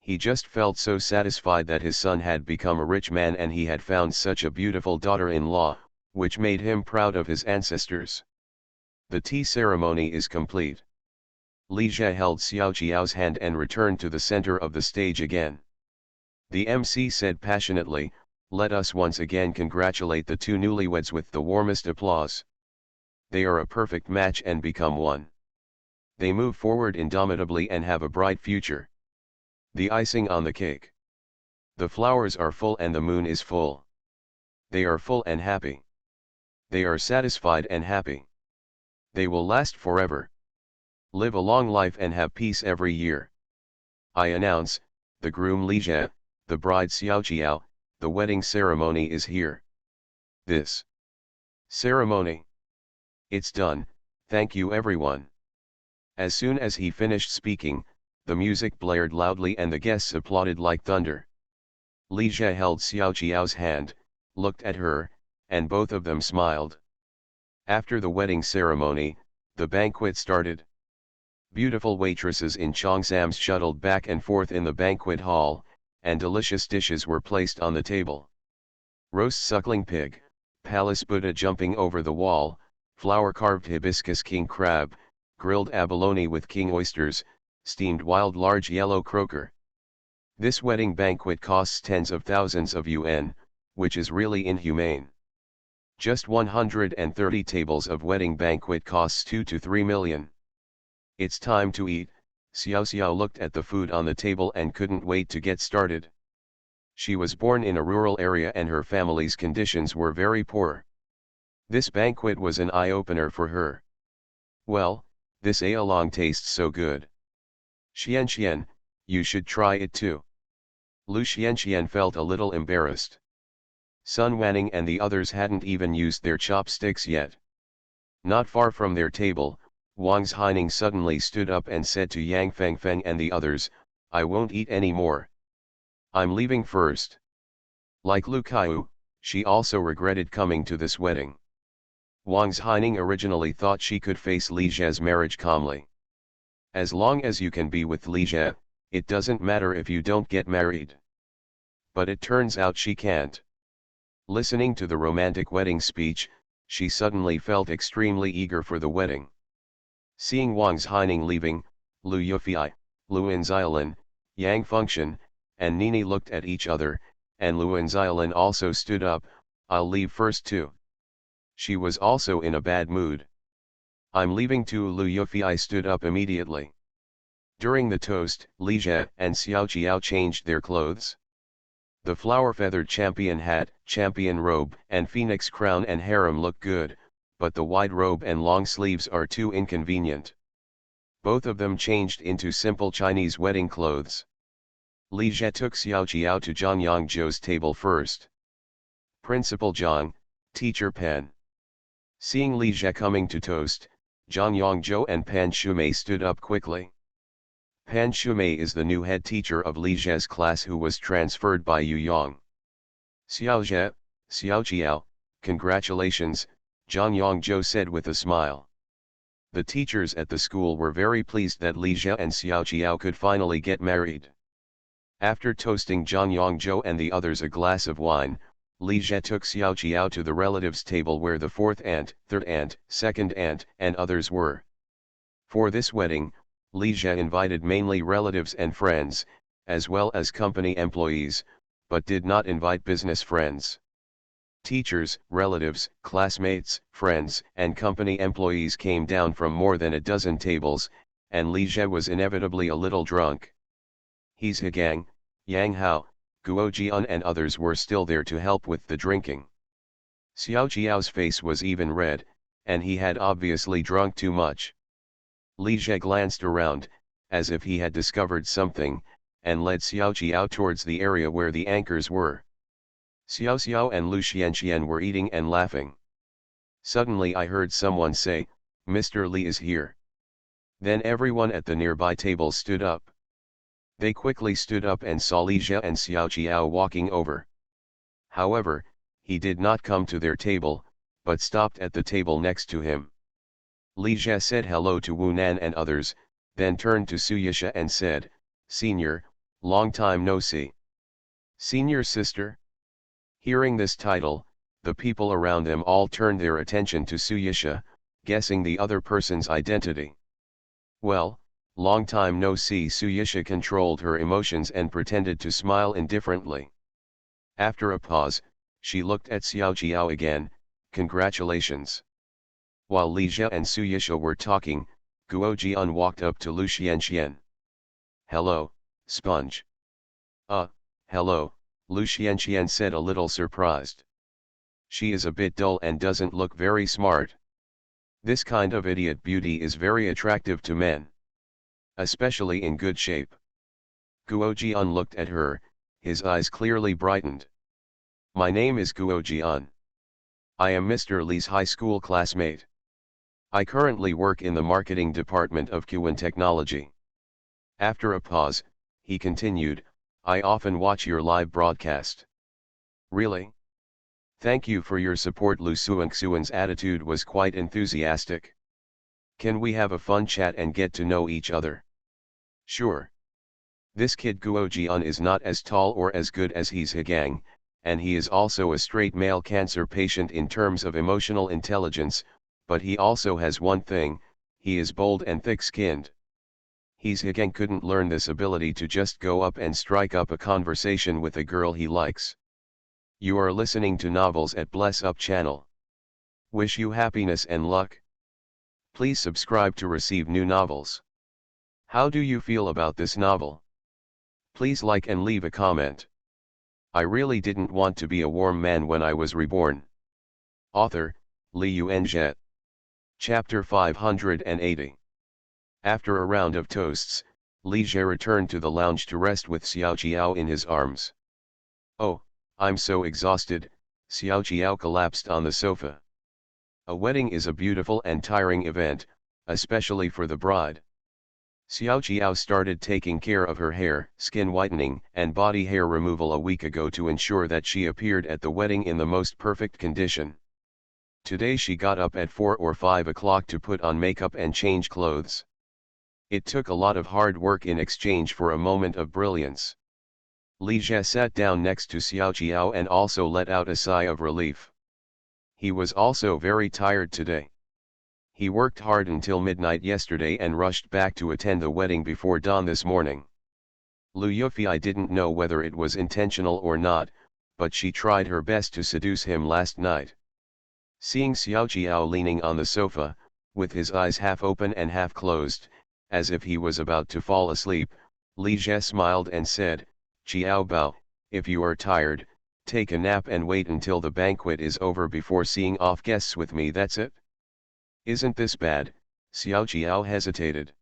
He just felt so satisfied that his son had become a rich man and he had found such a beautiful daughter-in-law, which made him proud of his ancestors. The tea ceremony is complete. Li Jie held Xiao Jiao's hand and returned to the center of the stage again. The MC said passionately, let us once again congratulate the two newlyweds with the warmest applause. They are a perfect match and become one. They move forward indomitably and have a bright future. The icing on the cake. The flowers are full and the moon is full. They are full and happy. They are satisfied and happy. They will last forever. Live a long life and have peace every year. I announce, the groom Li Jie, the bride Xiao Jiao, the wedding ceremony is here. This ceremony. It's done, thank you everyone. As soon as he finished speaking, the music blared loudly and the guests applauded like thunder. Li Jie held Xiao Jiao's hand, looked at her, and both of them smiled. After the wedding ceremony, the banquet started. Beautiful waitresses in cheongsams shuttled back and forth in the banquet hall, and delicious dishes were placed on the table. Roast suckling pig, palace Buddha jumping over the wall, flower-carved hibiscus king crab, grilled abalone with king oysters, steamed wild large yellow croaker. This wedding banquet costs tens of thousands of yuan, which is really inhumane. Just 130 tables of wedding banquet costs 2 to 3 million. It's time to eat. Xiao Xiao looked at the food on the table and couldn't wait to get started. She was born in a rural area and her family's conditions were very poor. This banquet was an eye-opener for her. Well, this along tastes so good. Xian, you should try it too. Lu Xian felt a little embarrassed. Sun Wanning and the others hadn't even used their chopsticks yet. Not far from their table, Wang Haining suddenly stood up and said to Yang Fengfeng and the others, "I won't eat any more. I'm leaving first." Like Lu Kaiyu, she also regretted coming to this wedding. Wang Haining originally thought she could face Li Zhe's marriage calmly. As long as you can be with Li Zhe, it doesn't matter if you don't get married. But it turns out she can't. Listening to the romantic wedding speech, she suddenly felt extremely eager for the wedding. Seeing Wang Haining leaving, Lu Yufei, Lu Enzilan, Yang Fengxian, and Nini looked at each other, and Lu Enzilan also stood up. "I'll leave first too." She was also in a bad mood. "I'm leaving too." Lu Yufei stood up immediately. During the toast, Li Zhe and Xiao Jiao changed their clothes. The flower-feathered champion hat, champion robe, and phoenix crown and harem look good, but the wide robe and long sleeves are too inconvenient. Both of them changed into simple Chinese wedding clothes. Li Zhe took Xiao Jiao to Zhang Yangzhou's table first. "Principal Zhang, Teacher Pan." Seeing Li Zhe coming to toast, Zhang Yangzhou and Pan Shumei stood up quickly. Pan Shumei is the new head teacher of Li Zhe's class who was transferred by Yu Yang. "Xiao Zhe, Xiao Jiao, congratulations," Zhang Yangzhou said with a smile. The teachers at the school were very pleased that Li Zhe and Xiao Jiao could finally get married. After toasting Zhang Yangzhou and the others a glass of wine, Li Zhe took Xiao Jiao to the relatives' table where the fourth aunt, third aunt, second aunt, and others were. For this wedding, Li Zhe invited mainly relatives and friends, as well as company employees, but did not invite business friends. Teachers, relatives, classmates, friends, and company employees came down from more than a dozen tables, and Li Zhe was inevitably a little drunk. He's Hegang, Yang Hao, Guo Jian and others were still there to help with the drinking. Xiao Jiao's face was even red, and he had obviously drunk too much. Li Zhe glanced around, as if he had discovered something, and led Xiao Jiao towards the area where the anchors were. Xiao Xiao and Lu Xianxian were eating and laughing. Suddenly I heard someone say, "Mr. Li is here." Then everyone at the nearby table stood up. They quickly stood up and saw Li Zhe and Xiao Jiao walking over. However, he did not come to their table, but stopped at the table next to him. Li Zhe said hello to Wu Nan and others, then turned to Suyisha and said, "Senior, long time no see." "Senior sister?" Hearing this title, the people around them all turned their attention to Suyisha, guessing the other person's identity. "Well, long time no see." Suyisha controlled her emotions and pretended to smile indifferently. After a pause, she looked at Xiao Jiao again. "Congratulations." While Li Zhe and Suyisha were talking, Guo Jian walked up to Lu Xianxian. "Hello, Sponge." Hello," Lu Xianxian said a little surprised. "She is a bit dull and doesn't look very smart. This kind of idiot beauty is very attractive to men. Especially in good shape." Guo Jian looked at her, his eyes clearly brightened. "My name is Guo Jian. I am Mr. Li's high school classmate. I currently work in the marketing department of Qwen Technology." After a pause, he continued, "I often watch your live broadcast." "Really? Thank you for your support." Lu Suanxuan's attitude was quite enthusiastic. "Can we have a fun chat and get to know each other?" "Sure. This kid Guo Jian is not as tall or as good as he's Hegang, and he is also a straight male cancer patient in terms of emotional intelligence, but he also has one thing, he is bold and thick-skinned. Gang couldn't learn this ability to just go up and strike up a conversation with a girl he likes. You are listening to Novels at Bless Up channel. Wish you happiness and luck. Please subscribe to receive new novels. How do you feel about this novel? Please like and leave a comment. I really didn't want to be a warm man when I was reborn. Author, Li Yuanzhe. Chapter 580. After a round of toasts, Li Jie returned to the lounge to rest with Xiao Jiao in his arms. Oh, I'm so exhausted, Xiao Jiao collapsed on the sofa. A wedding is a beautiful and tiring event, especially for the bride. Xiao Jiao started taking care of her hair, skin whitening, and body hair removal a week ago to ensure that she appeared at the wedding in the most perfect condition. Today she got up at 4 or 5 o'clock to put on makeup and change clothes. It took a lot of hard work in exchange for a moment of brilliance. Li Jie sat down next to Xiao Jiao and also let out a sigh of relief. He was also very tired today. He worked hard until midnight yesterday and rushed back to attend the wedding before dawn this morning. Lu Yufei didn't know whether it was intentional or not, but she tried her best to seduce him last night. Seeing Xiao Jiao leaning on the sofa, with his eyes half open and half closed, as if he was about to fall asleep, Li Jie smiled and said, "Jiao Bao, if you are tired, take a nap and wait until the banquet is over before seeing off guests with me, that's it." "Isn't this bad?" Xiao Jiao hesitated.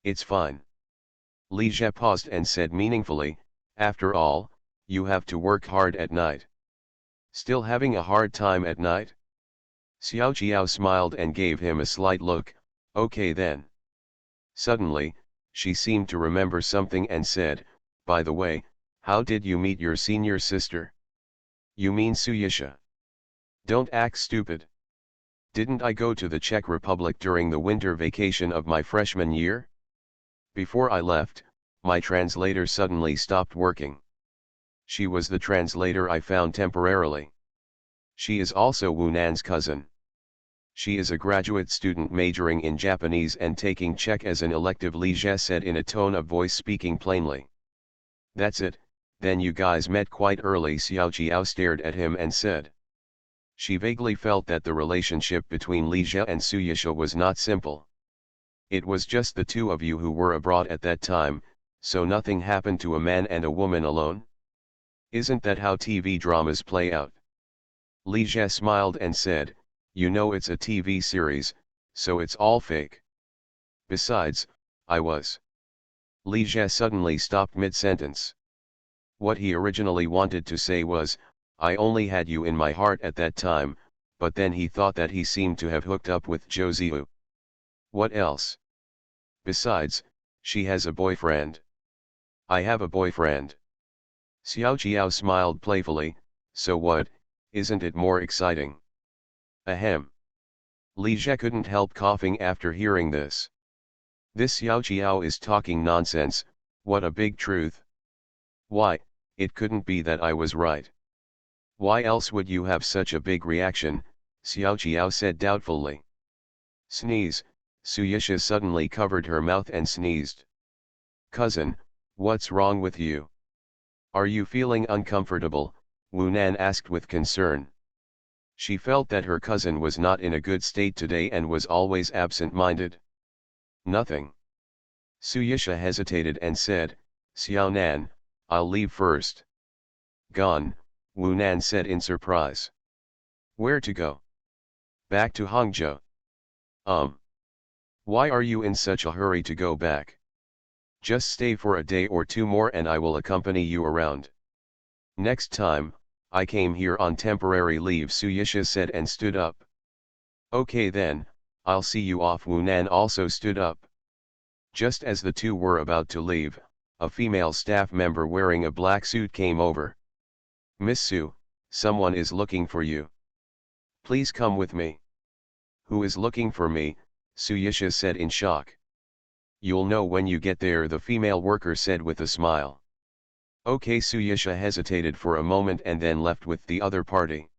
"It's fine." Li Jie paused and said meaningfully, "After all, you have to work hard at night." "Still having a hard time at night?" Xiao Jiao smiled and gave him a slight look. "Okay then." Suddenly, she seemed to remember something and said, "By the way, how did you meet your senior sister?" "You mean Suyisha?" "Don't act stupid. Didn't I go to the Czech Republic during the winter vacation of my freshman year? Before I left, my translator suddenly stopped working. She was the translator I found temporarily. She is also Wu Nan's cousin. She is a graduate student majoring in Japanese and taking Czech as an elective," Li Jie said in a tone of voice speaking plainly. "That's it, then you guys met quite early." Xiao Jiao stared at him and said. She vaguely felt that the relationship between Li Jie and Suyisha was not simple. It was just the two of you who were abroad at that time, so nothing happened to a man and a woman alone? Isn't that how TV dramas play out? Li Jie smiled and said, "You know it's a TV series, so it's all fake. Besides, I was." Li Jie suddenly stopped mid-sentence. What he originally wanted to say was, "I only had you in my heart at that time," but then he thought that he seemed to have hooked up with Zhou Ziyu. "What else? Besides, she has a boyfriend." "I have a boyfriend." Xiao Jiao smiled playfully. "So what, isn't it more exciting?" Ahem. Li Jie couldn't help coughing after hearing this. This Xiao Jiao is talking nonsense. What a big truth. Why, it couldn't be that I was right. "Why else would you have such a big reaction?" Xiao Jiao said doubtfully. Sneeze. Suyisha suddenly covered her mouth and sneezed. "Cousin, what's wrong with you? Are you feeling uncomfortable?" Wu Nan asked with concern. She felt that her cousin was not in a good state today and was always absent-minded. "Nothing." Suyisha hesitated and said, "Xiao Nan, I'll leave first." "Gone," Wu Nan said in surprise. "Where to go?" "Back to Hangzhou." Why are you in such a hurry to go back? Just stay for a day or two more and I will accompany you around." "Next time, I came here on temporary leave," Suyisha said and stood up. "Okay then, I'll see you off." Wu Nan also stood up. Just as the two were about to leave, a female staff member wearing a black suit came over. "Miss Su, someone is looking for you. Please come with me." "Who is looking for me?" Suyisha said in shock. "You'll know when you get there," the female worker said with a smile. "Okay." Suyisha hesitated for a moment and then left with the other party.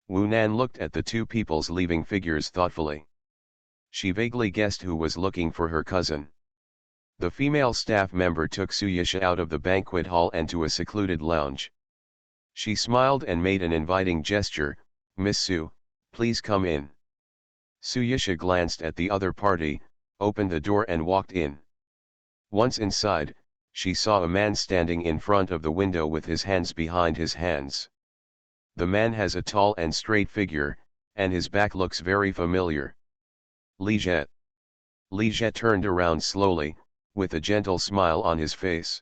Wu Nan looked at the two people's leaving figures thoughtfully. She vaguely guessed who was looking for her cousin. The female staff member took Suyisha out of the banquet hall and to a secluded lounge. She smiled and made an inviting gesture, "Miss Su, please come in." Suyisha glanced at the other party, opened the door and walked in. Once inside, she saw a man standing in front of the window with his hands behind his hands. The man has a tall and straight figure, and his back looks very familiar. Lijet. Lijet turned around slowly, with a gentle smile on his face.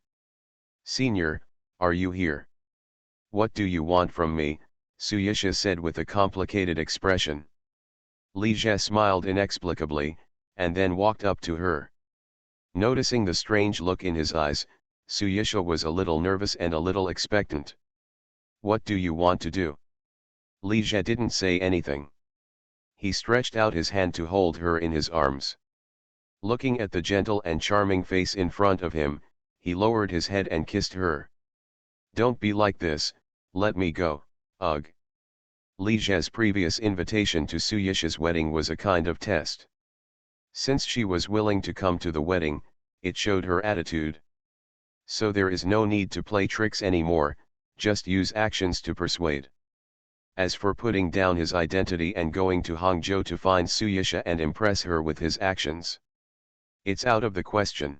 "Senior, are you here?" "What do you want from me?" Suyisha said with a complicated expression. Lijet smiled inexplicably, and then walked up to her. Noticing the strange look in his eyes, Suyisha was a little nervous and a little expectant. "What do you want to do?" Lijet didn't say anything. He stretched out his hand to hold her in his arms. Looking at the gentle and charming face in front of him, he lowered his head and kissed her. "Don't be like this, let me go, ugh." Lijet's previous invitation to Suyisha's wedding was a kind of test. Since she was willing to come to the wedding, it showed her attitude. So there is no need to play tricks anymore, just use actions to persuade. As for putting down his identity and going to Hangzhou to find Suyisha and impress her with his actions, it's out of the question.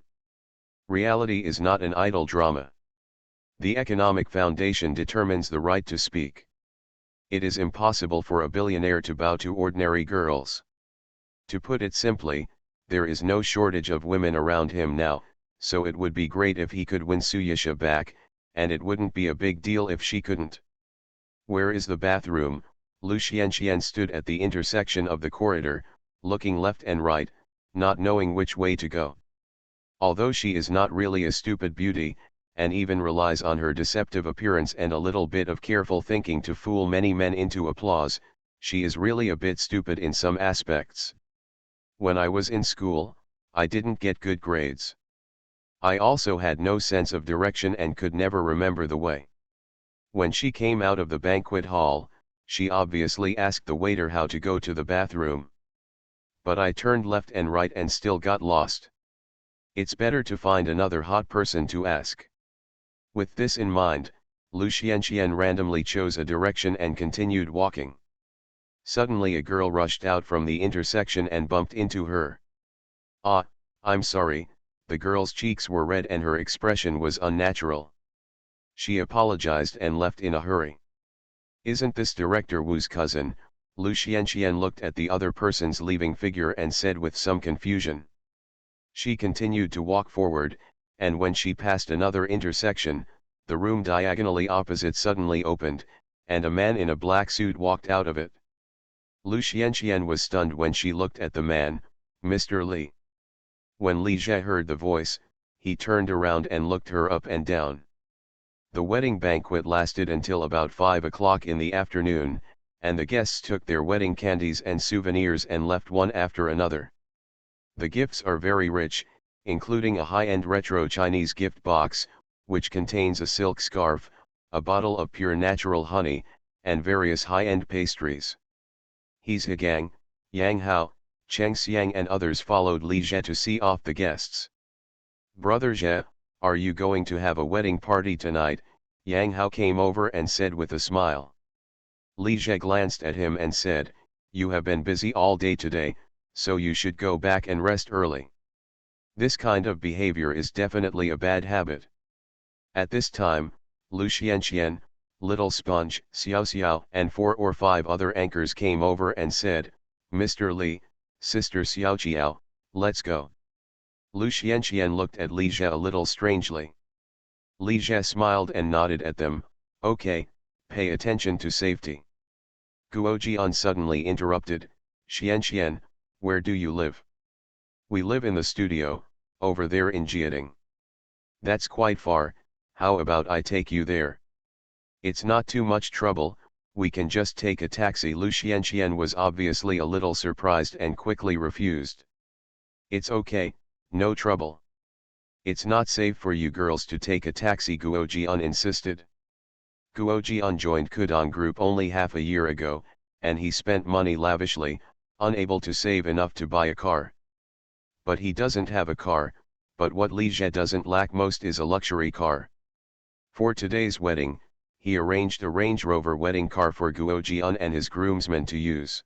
Reality is not an idle drama. The economic foundation determines the right to speak. It is impossible for a billionaire to bow to ordinary girls. To put it simply, there is no shortage of women around him now, so it would be great if he could win Suyisha back, and it wouldn't be a big deal if she couldn't. "Where is the bathroom?" Lu Xianxian stood at the intersection of the corridor, looking left and right, not knowing which way to go. Although she is not really a stupid beauty, and even relies on her deceptive appearance and a little bit of careful thinking to fool many men into applause, she is really a bit stupid in some aspects. "When I was in school, I didn't get good grades. I also had no sense of direction and could never remember the way." When she came out of the banquet hall, she obviously asked the waiter how to go to the bathroom. "But I turned left and right and still got lost. It's better to find another hot person to ask." With this in mind, Lu Xianxian randomly chose a direction and continued walking. Suddenly a girl rushed out from the intersection and bumped into her. "Ah, I'm sorry," the girl's cheeks were red and her expression was unnatural. She apologized and left in a hurry. "Isn't this Director Wu's cousin?" Lu Xianxian looked at the other person's leaving figure and said with some confusion. She continued to walk forward, and when she passed another intersection, the room diagonally opposite suddenly opened, and a man in a black suit walked out of it. Lu Xianxian was stunned when she looked at the man, "Mr. Li." When Li Jie heard the voice, he turned around and looked her up and down. The wedding banquet lasted until about 5 o'clock in the afternoon, and the guests took their wedding candies and souvenirs and left one after another. The gifts are very rich, including a high-end retro Chinese gift box, which contains a silk scarf, a bottle of pure natural honey, and various high-end pastries. He Zhigang, Yang Hao, Cheng Xiang and others followed Li Jie to see off the guests. "Brother Jie, are you going to have a wedding party tonight?" Yang Hao came over and said with a smile. Li Jie glanced at him and said, "You have been busy all day today, so you should go back and rest early. This kind of behavior is definitely a bad habit." At this time, Lu Xianxian, Little Sponge, Xiao Xiao and 4 or 5 other anchors came over and said, "Mr. Li, Sister Xiao Qiao, let's go." Lu Xianxian looked at Li Jie a little strangely. Li Jie smiled and nodded at them, "Okay, pay attention to safety." Guo Jian suddenly interrupted, "Xianxian, where do you live?" "We live in the studio, over there in Jiading." "That's quite far, how about I take you there?" "It's not too much trouble, we can just take a taxi." Lu Xianxian was obviously a little surprised and quickly refused. "It's okay, no trouble." "It's not safe for you girls to take a taxi," Guo Jian insisted. Guo Jian joined Kudong Group only half a year ago, and he spent money lavishly, unable to save enough to buy a car. But he doesn't have a car, but what Li Jie doesn't lack most is a luxury car. For today's wedding, he arranged a Range Rover wedding car for Guo Jian and his groomsmen to use.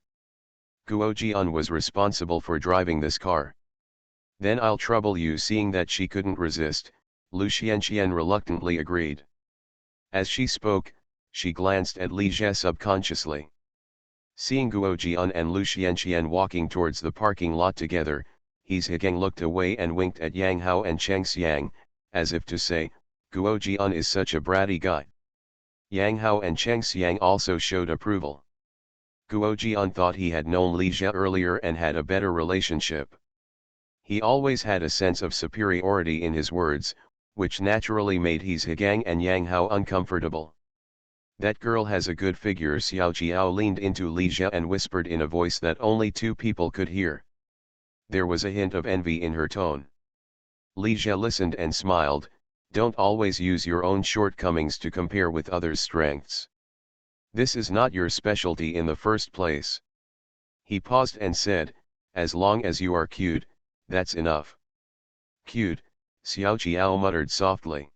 Guo Jian was responsible for driving this car. Then I'll trouble you. Seeing that she couldn't resist, Lu Xianxian reluctantly agreed. As she spoke, she glanced at Li Jie subconsciously. Seeing Guo Jian and Lu Xianxian walking towards the parking lot together, He Zhigang looked away and winked at Yang Hao and Cheng Xiang, as if to say, Guo Jian is such a bratty guy. Yang Hao and Cheng Xiang also showed approval. Guo Jian thought he had known Li Jie earlier and had a better relationship. He always had a sense of superiority in his words, which naturally made He Zhigang and Yang Hao uncomfortable. That girl has a good figure. Xiao Jiao leaned into Li Jie and whispered in a voice that only two people could hear. There was a hint of envy in her tone. Li Jie listened and smiled. Don't always use your own shortcomings to compare with others' strengths. This is not your specialty in the first place. He paused and said, as long as you are cute, that's enough. Cute, Xiao Jiao muttered softly.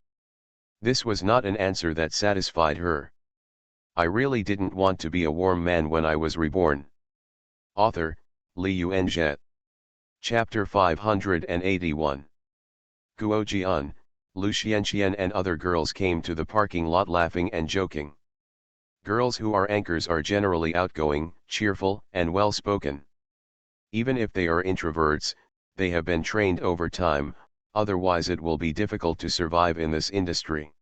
This was not an answer that satisfied her. I really didn't want to be a warm man when I was reborn. Author, Li Yuanzhe. Chapter 581. Guo Jian, Lu Xianxian and other girls came to the parking lot laughing and joking. Girls who are anchors are generally outgoing, cheerful, and well-spoken. Even if they are introverts, they have been trained over time, otherwise it will be difficult to survive in this industry.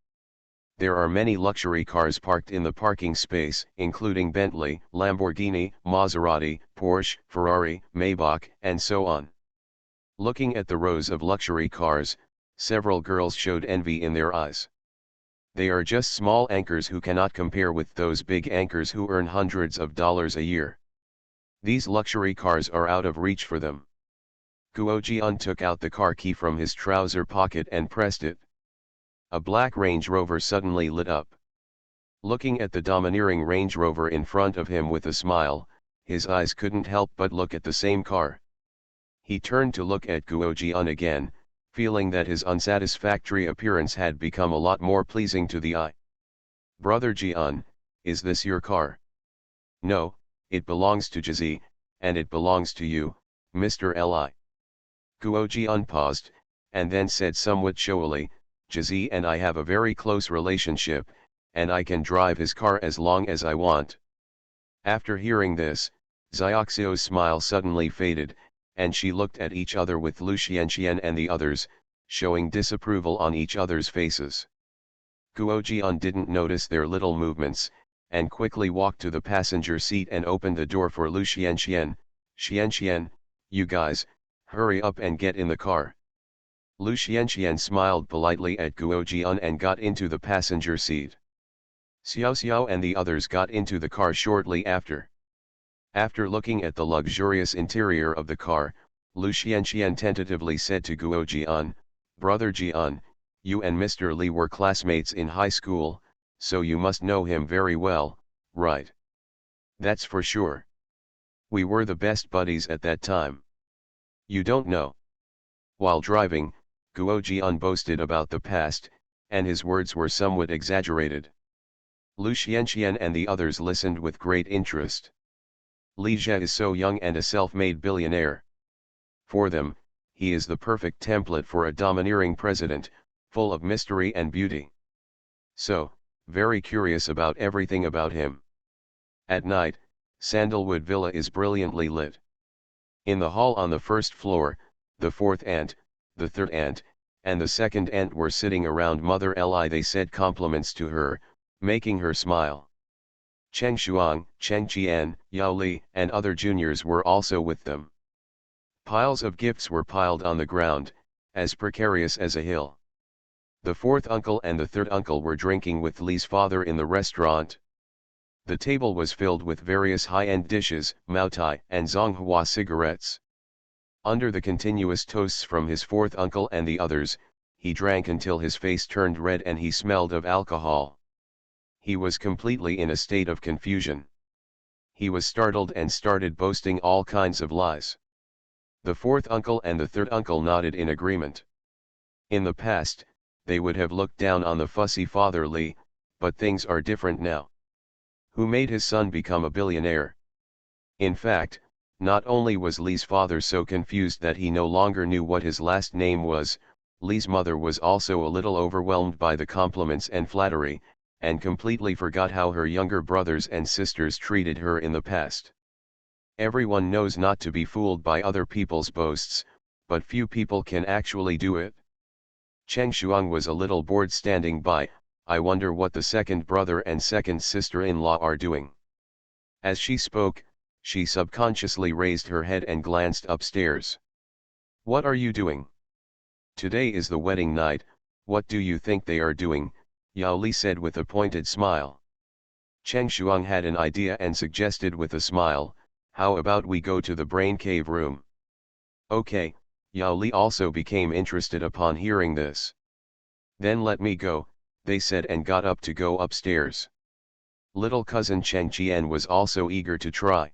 There are many luxury cars parked in the parking space, including Bentley, Lamborghini, Maserati, Porsche, Ferrari, Maybach, and so on. Looking at the rows of luxury cars, several girls showed envy in their eyes. They are just small anchors who cannot compare with those big anchors who earn hundreds of dollars a year. These luxury cars are out of reach for them. Guo Jian took out the car key from his trouser pocket and pressed it. A black Range Rover suddenly lit up. Looking at the domineering Range Rover in front of him with a smile, his eyes couldn't help but look at the same car. He turned to look at Guo Jian again, feeling that his unsatisfactory appearance had become a lot more pleasing to the eye. Brother Jian, is this your car? No, it belongs to Jizi, and it belongs to you, Mr. Li. Guo Jian paused, and then said somewhat showily, Jizi and I have a very close relationship, and I can drive his car as long as I want. After hearing this, Xiaoxiu's smile suddenly faded, and she looked at each other with Lu Xianxian and the others, showing disapproval on each other's faces. Guo Jian didn't notice their little movements, and quickly walked to the passenger seat and opened the door for Lu Xianxian. Xianxian, you guys, hurry up and get in the car. Lu Xianxian smiled politely at Guo Jian and got into the passenger seat. Xiao Xiao and the others got into the car shortly after. After looking at the luxurious interior of the car, Lu Xianxian tentatively said to Guo Jian, Brother Jian, you and Mr. Li were classmates in high school, so you must know him very well, right? That's for sure. We were the best buddies at that time. You don't know. While driving, Guo Jian boasted about the past, and his words were somewhat exaggerated. Lu Xianxian and the others listened with great interest. Li Jie is so young and a self-made billionaire. For them, he is the perfect template for a domineering president, full of mystery and beauty. So, very curious about everything about him. At night, Sandalwood Villa is brilliantly lit. In the hall on the first floor, the fourth aunt, the third aunt, and the second aunt were sitting around Mother Li. They said compliments to her, making her smile. Cheng Shuang, Cheng Qian, Yao Li, and other juniors were also with them. Piles of gifts were piled on the ground, as precarious as a hill. The fourth uncle and the third uncle were drinking with Li's father in the restaurant. The table was filled with various high-end dishes, Maotai and Zonghua cigarettes. Under the continuous toasts from his fourth uncle and the others, he drank until his face turned red and he smelled of alcohol. He was completely in a state of confusion. He was startled and started boasting all kinds of lies. The fourth uncle and the third uncle nodded in agreement. In the past, they would have looked down on the fussy father Li, but things are different now. Who made his son become a billionaire? In fact, not only was Li's father so confused that he no longer knew what his last name was, Li's mother was also a little overwhelmed by the compliments and flattery, and completely forgot how her younger brothers and sisters treated her in the past. Everyone knows not to be fooled by other people's boasts, but few people can actually do it. Cheng Shuang was a little bored standing by. I wonder what the second brother and second sister-in-law are doing. As she spoke, she subconsciously raised her head and glanced upstairs. What are you doing? Today is the wedding night, what do you think they are doing? Yao Li said with a pointed smile. Cheng Shuang had an idea and suggested with a smile, how about we go to the brain cave room? Okay, Yao Li also became interested upon hearing this. Then let me go, they said and got up to go upstairs. Little cousin Cheng Qian was also eager to try.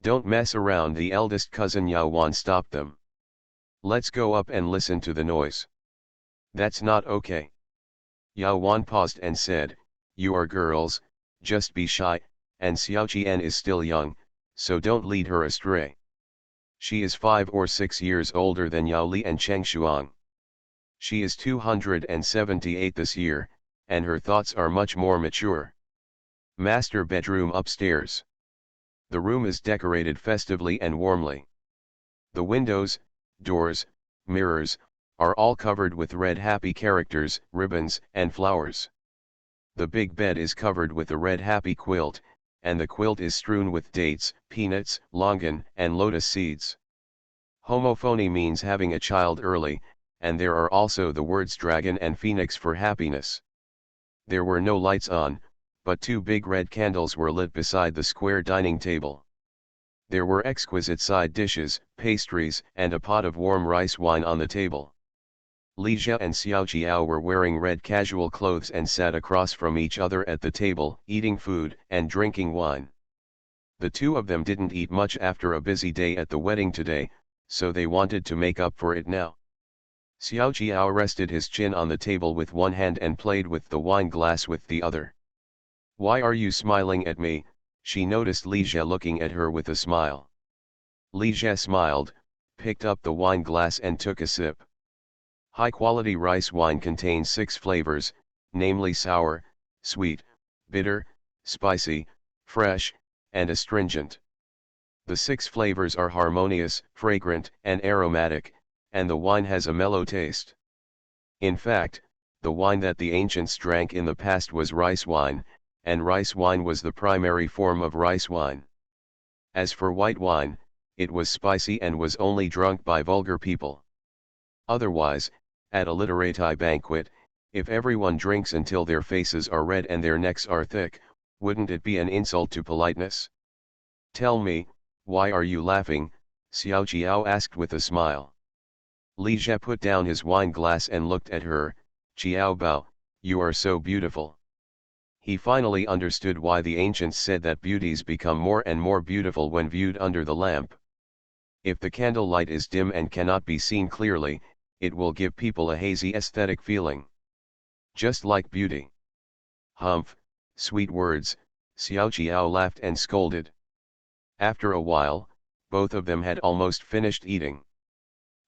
Don't mess around, the eldest cousin Yao Wan stopped them. Let's go up and listen to the noise. That's not okay. Yao Wan paused and said, you are girls, just be shy, and Xiao Qian is still young, so don't lead her astray. She is 5 or 6 years older than Yao Li and Cheng Shuang. She is 278 this year, and her thoughts are much more mature. Master bedroom upstairs. The room is decorated festively and warmly. The windows, doors, mirrors, are all covered with red happy characters, ribbons, and flowers. The big bed is covered with a red happy quilt, and the quilt is strewn with dates, peanuts, longan, and lotus seeds. Homophony means having a child early, and there are also the words dragon and phoenix for happiness. There were no lights on, but 2 big red candles were lit beside the square dining table. There were exquisite side dishes, pastries, and a pot of warm rice wine on the table. Li Jia and Xiao Jiao were wearing red casual clothes and sat across from each other at the table, eating food and drinking wine. The two of them didn't eat much after a busy day at the wedding today, so they wanted to make up for it now. Xiao Jiao rested his chin on the table with one hand and played with the wine glass with the other. Why are you smiling at me? She noticed Li Jia looking at her with a smile. Li Jia smiled, picked up the wine glass and took a sip. High-quality rice wine contains 6 flavors, namely sour, sweet, bitter, spicy, fresh, and astringent. The 6 flavors are harmonious, fragrant, and aromatic, and the wine has a mellow taste. In fact, the wine that the ancients drank in the past was rice wine, and rice wine was the primary form of rice wine. As for white wine, it was spicy and was only drunk by vulgar people. Otherwise, at a literati banquet, if everyone drinks until their faces are red and their necks are thick, wouldn't it be an insult to politeness? Tell me, why are you laughing? Xiao Jiao asked with a smile. Li Jia put down his wine glass and looked at her. Jiao Bao, you are so beautiful. He finally understood why the ancients said that beauties become more and more beautiful when viewed under the lamp. If the candle light is dim and cannot be seen clearly, it will give people a hazy aesthetic feeling. Just like beauty. Humph, sweet words, Xiao Jiao laughed and scolded. After a while, both of them had almost finished eating.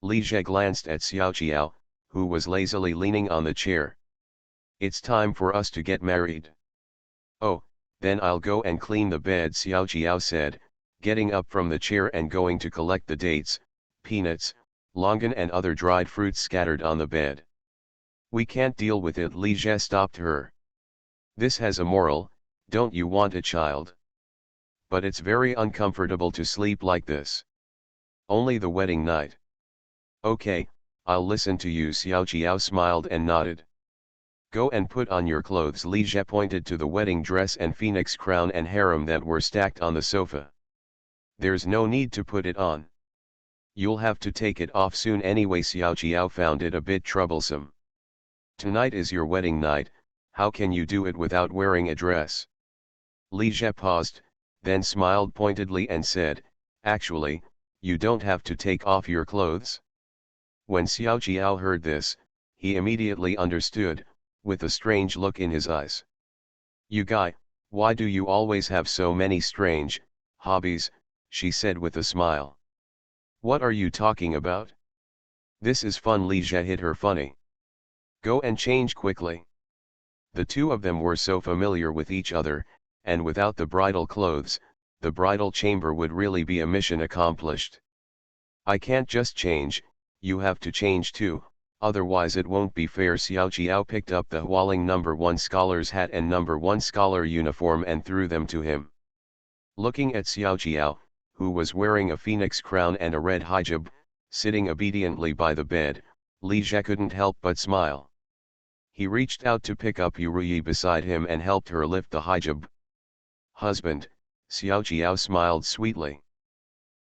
Li Jia glanced at Xiao Jiao, who was lazily leaning on the chair. It's time for us to get married. Oh, then I'll go and clean the bed, Xiao Jiao said, getting up from the chair and going to collect the dates, peanuts, longan and other dried fruits scattered on the bed. We can't deal with it, Li Jia stopped her. This has a moral, don't you want a child? But it's very uncomfortable to sleep like this. Only the wedding night. Okay, I'll listen to you, Xiao Jiao smiled and nodded. Go and put on your clothes, Li Jia pointed to the wedding dress and phoenix crown and harem that were stacked on the sofa. There's no need to put it on. You'll have to take it off soon anyway, Xiao Jiao found it a bit troublesome. Tonight is your wedding night, how can you do it without wearing a dress? Li Jia paused, then smiled pointedly and said, actually, you don't have to take off your clothes. When Xiao Jiao heard this, He immediately understood, with a strange look in his eyes. "You guy, why do you always have so many strange hobbies?" she said with a smile. "What are you talking about? This is fun." Li Jie hit her funny. "Go and change quickly." The two of them were so familiar with each other, and without the bridal clothes, the bridal chamber would really be a mission accomplished. "I can't just change, you have to change too, otherwise it won't be fair." Xiao Jiao picked up the Hualing number 1 scholar's hat and number 1 scholar uniform and threw them to him. Looking at Xiao Jiao, who was wearing a phoenix crown and a red hijab, sitting obediently by the bed, Li Jie couldn't help but smile. He reached out to pick up Yuruyi beside him and helped her lift the hijab. "Husband," Xiao Jiao smiled sweetly.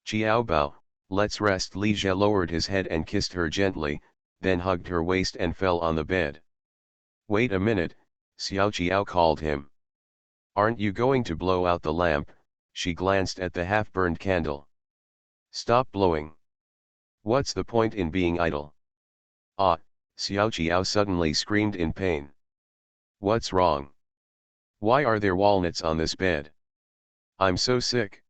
"Jiao Bao, let's rest." Li Jie lowered his head and kissed her gently, then hugged her waist and fell on the bed. "Wait a minute," Xiao Jiao called him. "Aren't you going to blow out the lamp?" She glanced at the half-burned candle. "Stop blowing. What's the point in being idle?" "Ah!" Xiao Jiao suddenly screamed in pain. "What's wrong? Why are there walnuts on this bed? I'm so sick."